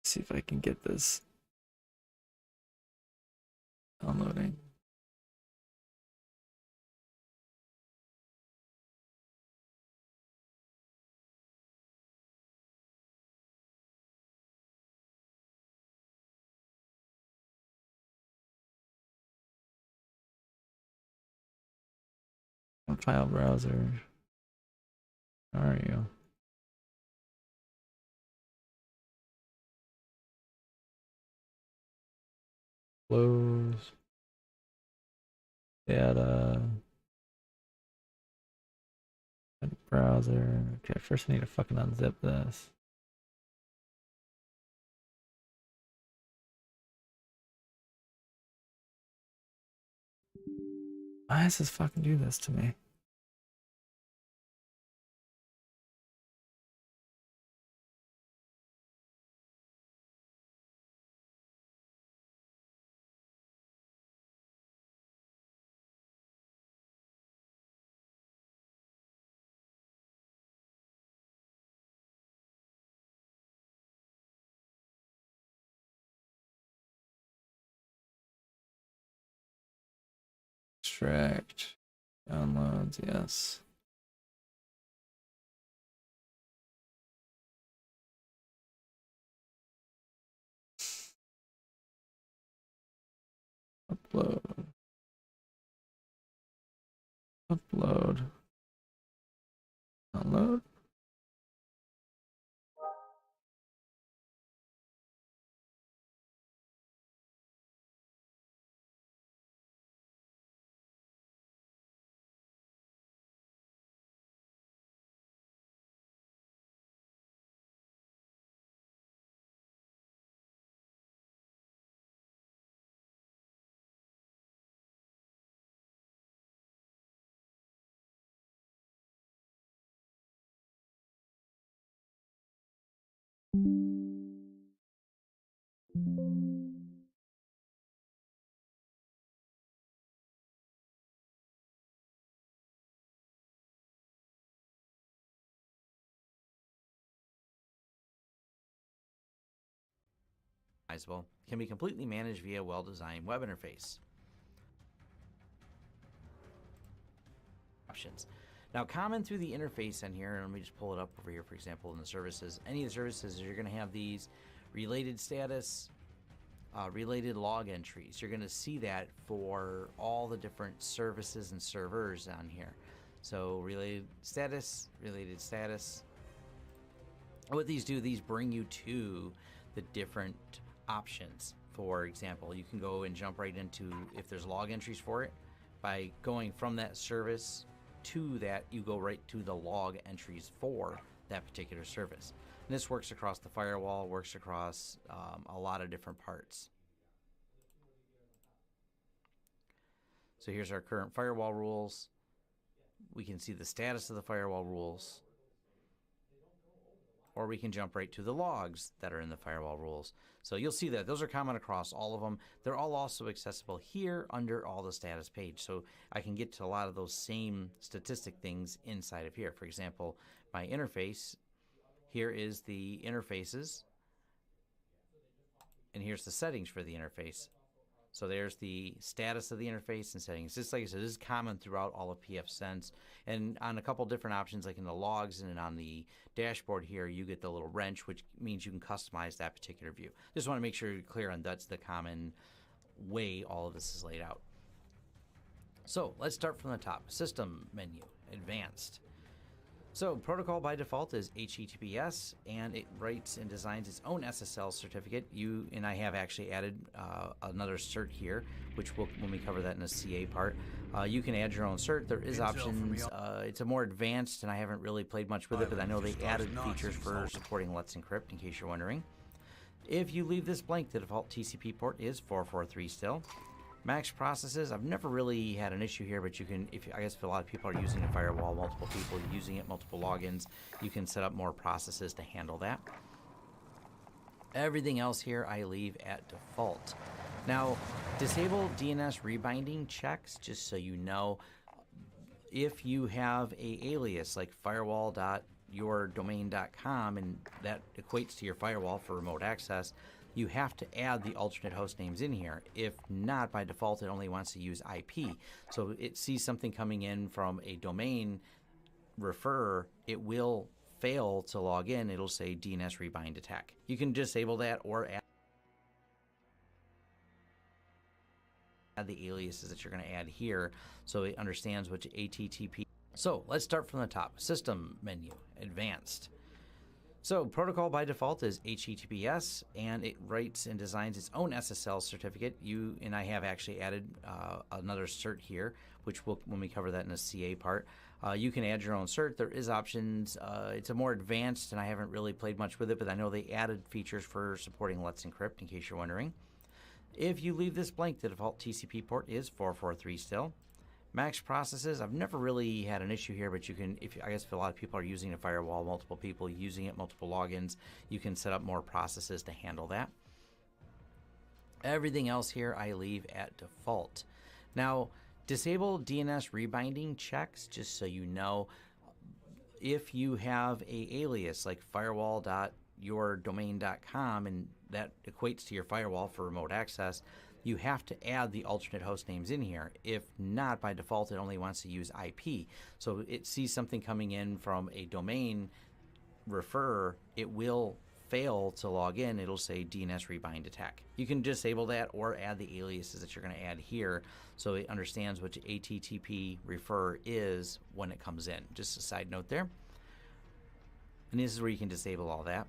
See if I can get this downloading. File browser. How are you? Close. Data. Browser. Okay, first I need to fucking unzip this. Why does this fucking do this to me? Extract. Downloads, yes. Upload. Upload. Download. Can be completely managed via a well-designed web interface. Options. Now, common through the interface in here, and let me just pull it up over here, for example, in the services. Any of the services, you're going to have these related status, related log entries. You're going to see that for all the different services and servers on here. So related status. What these do, these bring you to the different options. For example, you can go and jump right into, if there's log entries for it, by going from that service to that, you go right to the log entries for that particular service. And this works across the firewall, works across a lot of different parts. So here's our current firewall rules. We can see the status of the firewall rules. Or we can jump right to the logs that are in the firewall rules. So you'll see that those are common across all of them. They're all also accessible here under all the status page. So I can get to a lot of those same statistic things inside of here. For example, my interface, here is the interfaces. And here's the settings for the interface. So there's the status of the interface and settings. Just like I said, this is common throughout all of pfSense. And on a couple different options, like in the logs and on the dashboard here, you get the little wrench, which means you can customize that particular view. Just want to make sure you're clear on that's the common way all of this is laid out. So let's start from the top. System menu, advanced. So protocol by default is HTTPS, and it writes and designs its own SSL certificate. You and I have actually added another cert here, which will, when we cover that in the CA part, you can add your own cert. There is options. It's a more advanced, and I haven't really played much with it, but I know they added features for supporting Let's Encrypt, in case you're wondering. If you leave this blank, the default TCP port is 443 still. Max processes, I've never really had an issue here, but you can, I guess if a lot of people are using a firewall, multiple people using it, multiple logins, you can set up more processes to handle that. Everything else here I leave at default. Now, disable DNS rebinding checks, just so you know. If you have a alias like firewall.yourdomain.com and that equates to your firewall for remote access, you have to add the alternate host names in here. If not, by default, it only wants to use IP. So it sees something coming in from a domain referrer, it will fail to log in. It'll say DNS rebind attack. You can disable that or add the aliases that you're going to add here so it understands which HTTP. So let's start from the top. System menu, advanced. So protocol by default is HTTPS, and it writes and designs its own SSL certificate. You and I have actually added another cert here, which will, when we cover that in the CA part, you can add your own cert. There is options. It's a more advanced, and I haven't really played much with it, but I know they added features for supporting Let's Encrypt, in case you're wondering. If you leave this blank, the default TCP port is 443 still. Max processes, I've never really had an issue here, but you can, I guess if a lot of people are using a firewall, multiple people using it, multiple logins, you can set up more processes to handle that. Everything else here I leave at default. Now, disable DNS rebinding checks, just so you know. If you have a alias like firewall.yourdomain.com and that equates to your firewall for remote access, you have to add the alternate host names in here. If not, by default, it only wants to use IP. So it sees something coming in from a domain referrer, it will fail to log in. It'll say DNS rebind attack. You can disable that or add the aliases that you're going to add here so it understands which HTTP referrer is when it comes in. Just a side note there. And this is where you can disable all that.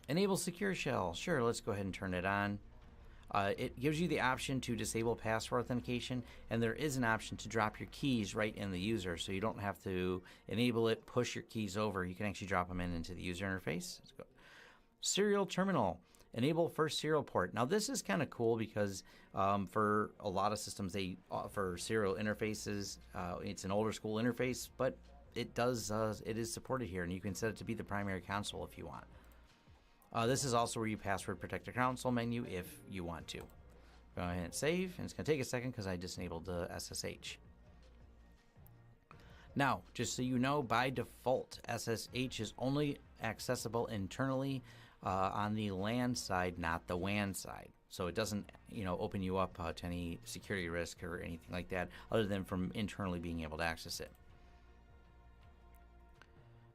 Enable secure shell. Sure, let's go ahead and turn it on. It gives you the option to disable password authentication, and there is an option to drop your keys right in the user, so you don't have to enable it, push your keys over. You can actually drop them into the user interface. Let's go. Serial terminal. Enable first serial port. Now this is kind of cool because for a lot of systems they offer serial interfaces. It's an older school interface, but it is supported here, and you can set it to be the primary console if you want. This is also where you password protect the console menu if you want to. Go ahead and save, and it's going to take a second because I just enabled the SSH. Now, just so you know, by default, SSH is only accessible internally on the LAN side, not the WAN side. So it doesn't, open you up to any security risk or anything like that, other than from internally being able to access it.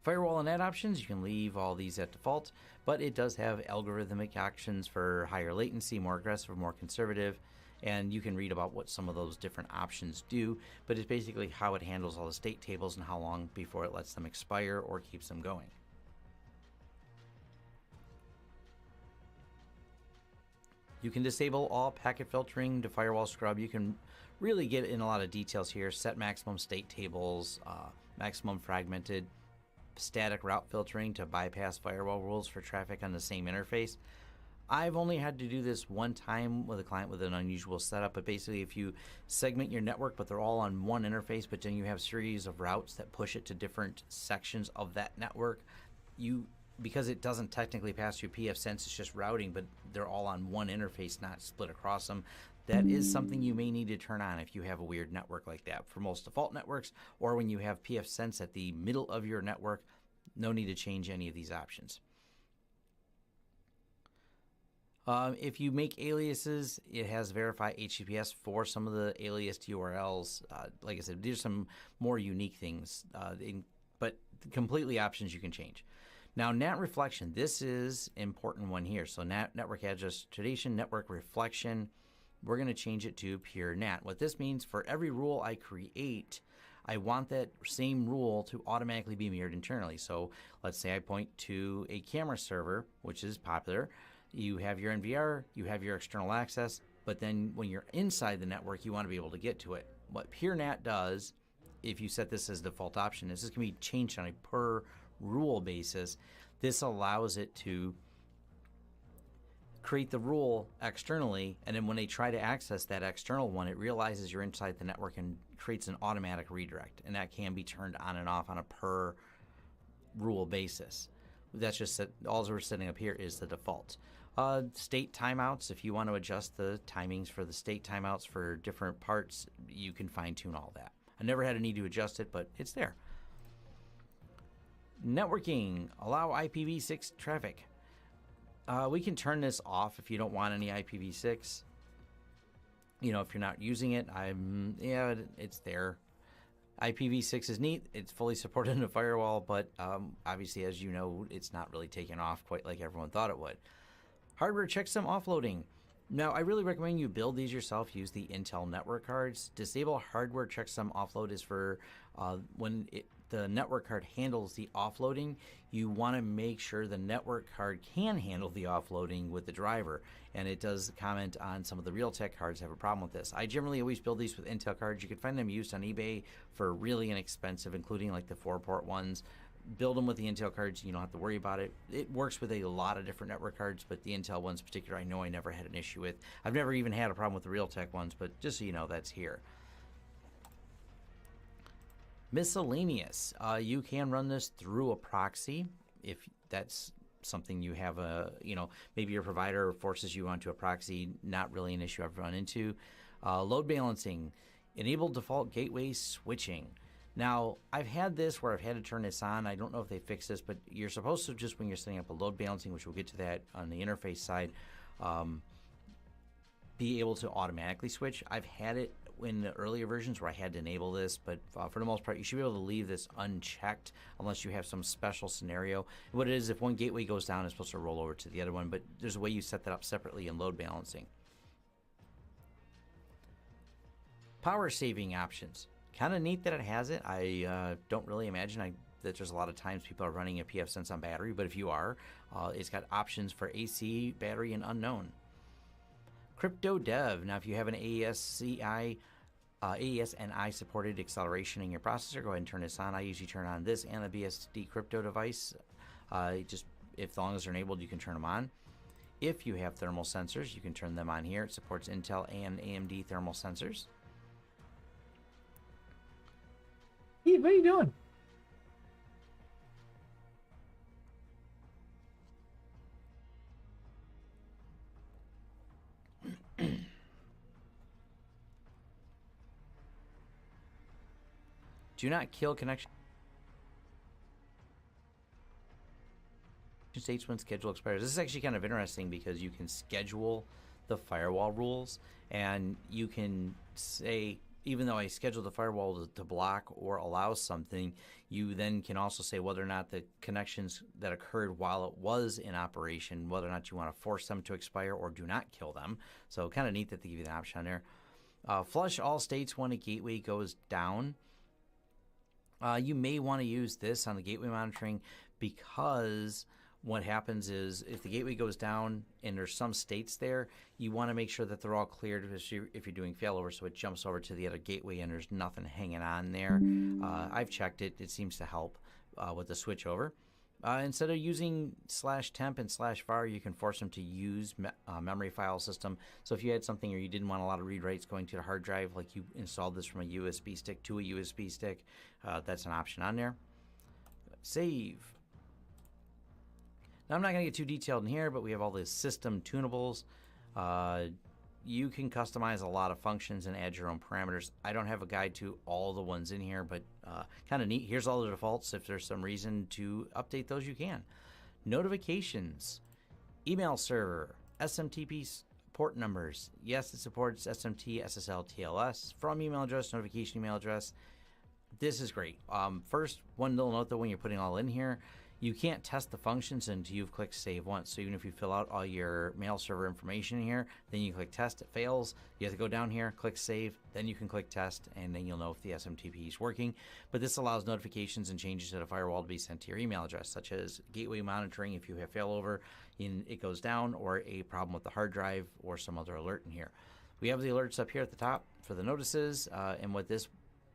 Firewall and NAT options, you can leave all these at default, but it does have algorithmic actions for higher latency, more aggressive, more conservative, and you can read about what some of those different options do, but it's basically how it handles all the state tables and how long before it lets them expire or keeps them going. You can disable all packet filtering to firewall scrub. You can really get in a lot of details here. Set maximum state tables, maximum fragmented static route filtering to bypass firewall rules for traffic on the same interface. I've only had to do this one time with a client with an unusual setup, but basically if you segment your network but they're all on one interface, but then you have a series of routes that push it to different sections of that network, because it doesn't technically pass through pfSense, it's just routing, but they're all on one interface, not split across them. That is something you may need to turn on if you have a weird network like that. For most default networks, or when you have pfSense at the middle of your network, no need to change any of these options. If you make aliases, it has verify HTTPS for some of the alias URLs. Like I said, there's some more unique things, but completely options you can change. Now, NAT reflection, this is important one here. So NAT, network address tradition, network reflection, we're going to change it to pure NAT. What this means, for every rule I create, I want that same rule to automatically be mirrored internally. So let's say I point to a camera server, which is popular. You have your NVR, you have your external access, but then when you're inside the network, you want to be able to get to it. What pure NAT does, if you set this as default option, is this can be changed on a per rule basis. This allows it to create the rule externally, and then when they try to access that external one, it realizes you're inside the network and creates an automatic redirect, and that can be turned on and off on a per rule basis. That's just all we're setting up here is the default. State timeouts, if you want to adjust the timings for the state timeouts for different parts, you can fine tune all that. I never had a need to adjust it, but it's there. Networking, allow IPv6 traffic. We can turn this off if you don't want any IPv6. You know, if you're not using it, yeah, it's there. IPv6 is neat. It's fully supported in a firewall, but obviously, as you know, it's not really taken off quite like everyone thought it would. Hardware checksum offloading. Now, I really recommend you build these yourself. Use the Intel network cards. Disable hardware checksum offload is for when the network card handles the offloading. You want to make sure the network card can handle the offloading with the driver. And it does comment on some of the Realtek cards have a problem with this. I generally always build these with Intel cards. You can find them used on eBay for really inexpensive, including like the 4-port ones. Build them with the Intel cards. You don't have to worry about it. It works with a lot of different network cards, but the Intel ones in particular, I know I never had an issue with. I've never even had a problem with the Realtek ones, but just so you know, that's here. Miscellaneous. You can run this through a proxy if that's something you have maybe your provider forces you onto a proxy. Not really an issue I've run into. Load balancing. Enable default gateway switching. Now, I've had this where I've had to turn this on. I don't know if they fixed this, but you're supposed to, just when you're setting up a load balancing, which we'll get to that on the interface side, be able to automatically switch. I've had it in the earlier versions where I had to enable this, but for the most part, you should be able to leave this unchecked unless you have some special scenario. What it is, if one gateway goes down, it's supposed to roll over to the other one, but there's a way you set that up separately in load balancing. Power saving options. Kind of neat that it has it. I don't really imagine that there's a lot of times people are running a pfSense on battery, but if you are, it's got options for AC, battery, and unknown. Crypto Dev. Now, if you have an AES-NI supported acceleration in your processor, go ahead and turn this on. I usually turn on this and a BSD crypto device. Just if long as they're enabled, you can turn them on. If you have thermal sensors, you can turn them on here. It supports Intel and AMD thermal sensors. Hey, what are you doing? Do not kill connection states when schedule expires. This is actually kind of interesting because you can schedule the firewall rules and you can say even though I scheduled the firewall to block or allow something, you then can also say whether or not the connections that occurred while it was in operation, whether or not you want to force them to expire or do not kill them. So kind of neat that they give you the option on there. Flush all states when a gateway goes down. You may want to use this on the gateway monitoring because what happens is if the gateway goes down and there's some states there, you want to make sure that they're all cleared if you're doing failover, so it jumps over to the other gateway and there's nothing hanging on there. I've checked it. It seems to help with the switch over. Instead of using /temp and /var, you can force them to use memory file system. So if you had something or you didn't want a lot of read writes going to the hard drive, like you installed this from a USB stick to a USB stick, that's an option on there. Save. Now I'm not going to get too detailed in here, but we have all the system tunables. You can customize a lot of functions and add your own parameters. I don't have a guide to all the ones in here, but kind of neat. Here's all the defaults. If there's some reason to update those, you can. Notifications, email server, SMTP port numbers. Yes, it supports SMT, SSL, TLS, from email address, notification email address. This is great. First, one little note though, when you're putting all in here, you can't test the functions until you've clicked save once. So even if you fill out all your mail server information here, then you click test, it fails. You have to go down here, click save, then you can click test, and then you'll know if the SMTP is working. But this allows notifications and changes to the firewall to be sent to your email address, such as gateway monitoring if you have failover, it goes down, or a problem with the hard drive, or some other alert in here. We have the alerts up here at the top for the notices, and what this,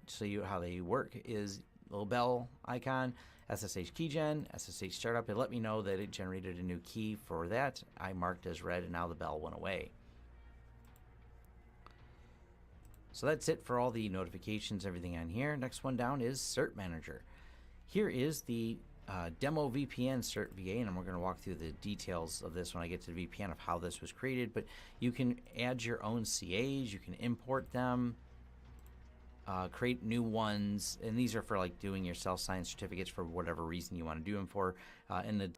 show you how they work, is little bell icon, SSH keygen, SSH startup. It let me know that it generated a new key for that. I marked as red, and now the bell went away. So that's it for all the notifications, everything on here. Next one down is Cert Manager. Here is the demo VPN Cert VA, and we're going to walk through the details of this when I get to the VPN of how this was created. But you can add your own CAs, you can import them, create new ones, and these are for like doing your self-signed certificates for whatever reason you want to do them for. And the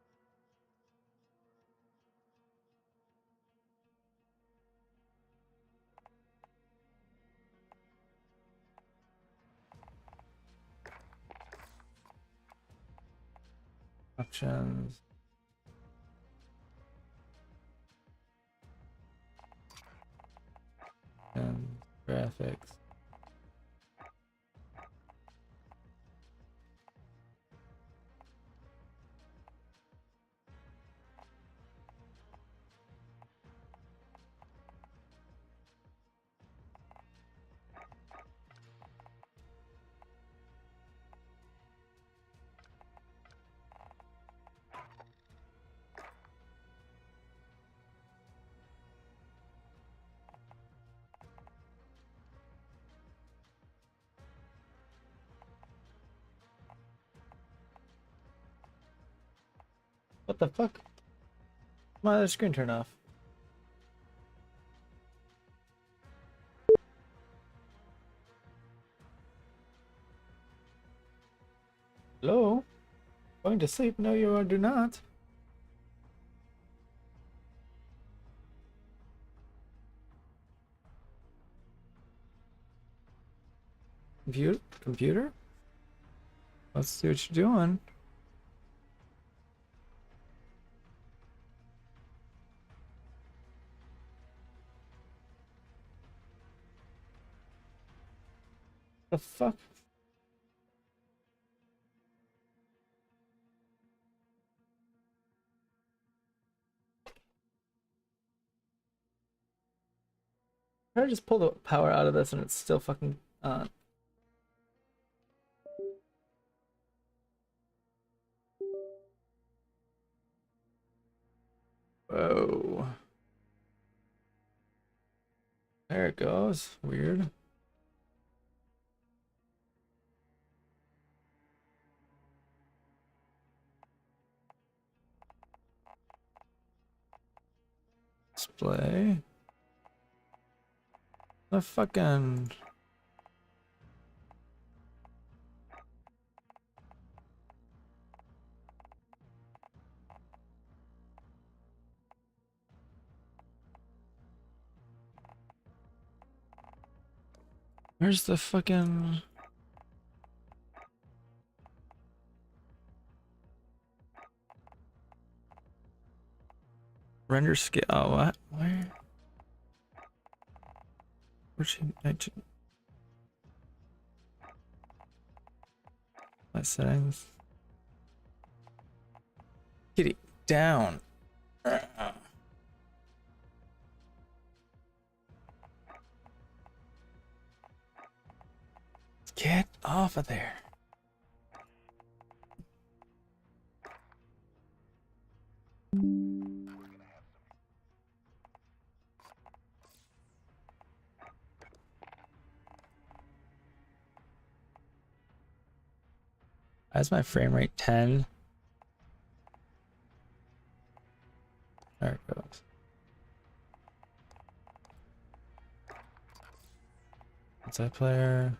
options. And graphics. What the fuck? My other screen turned off. Hello? Going to sleep? No, you do not. Computer? Let's see what you're doing. The fuck? I just pull the power out of this and it's still fucking on. Whoa. There it goes. Weird. Display. The fucking... Where's the fucking... Render scale? Oh, what? Where? Where's she? My settings. Kitty, down. Get off of there. Why is my frame rate 10? There it goes. Multiplayer.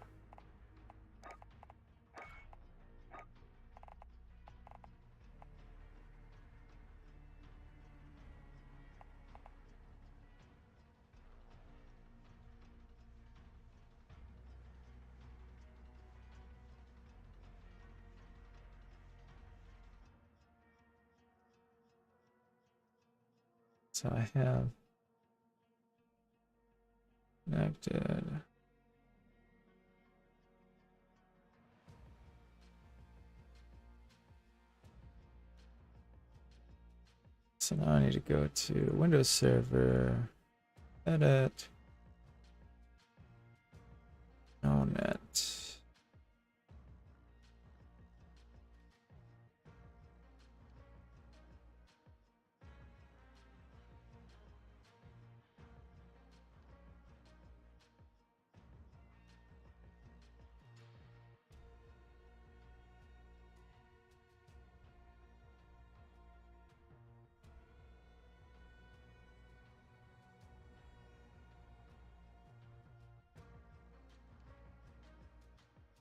So I have connected. So now I need to go to Windows Server, edit, no net.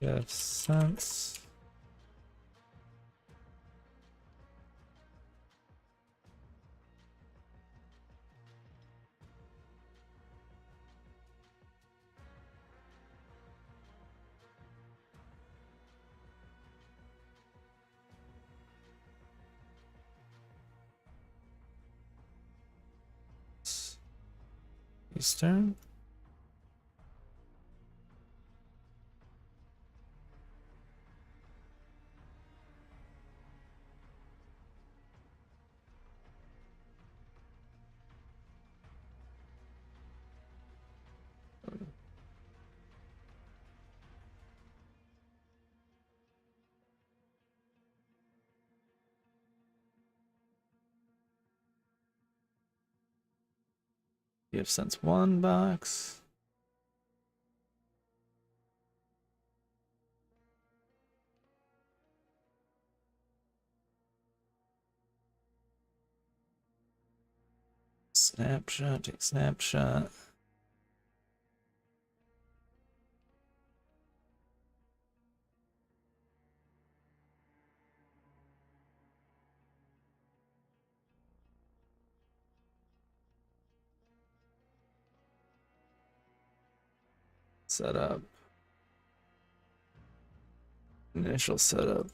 Yes, sense. Eastern. You have sense one box. Snapshot, take snapshot. Setup. Initial setup.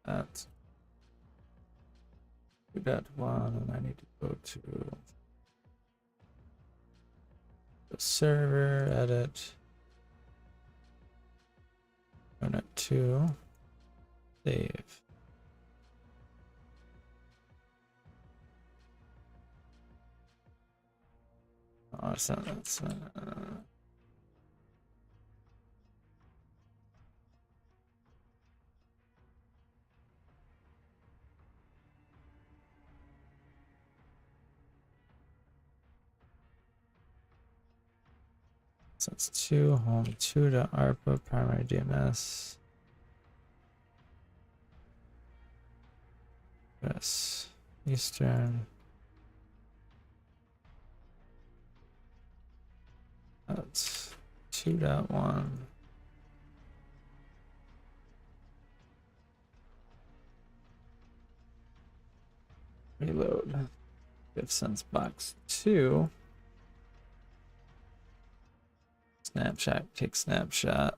That's 2.1, and I need to go to the server, edit, run it 2, save. Oh, it's not, that's so it's 2, home 2 to ARPA, primary DMS. Press Eastern. That's 2.1. Reload. If sense box 2. Snapshot, take snapshot.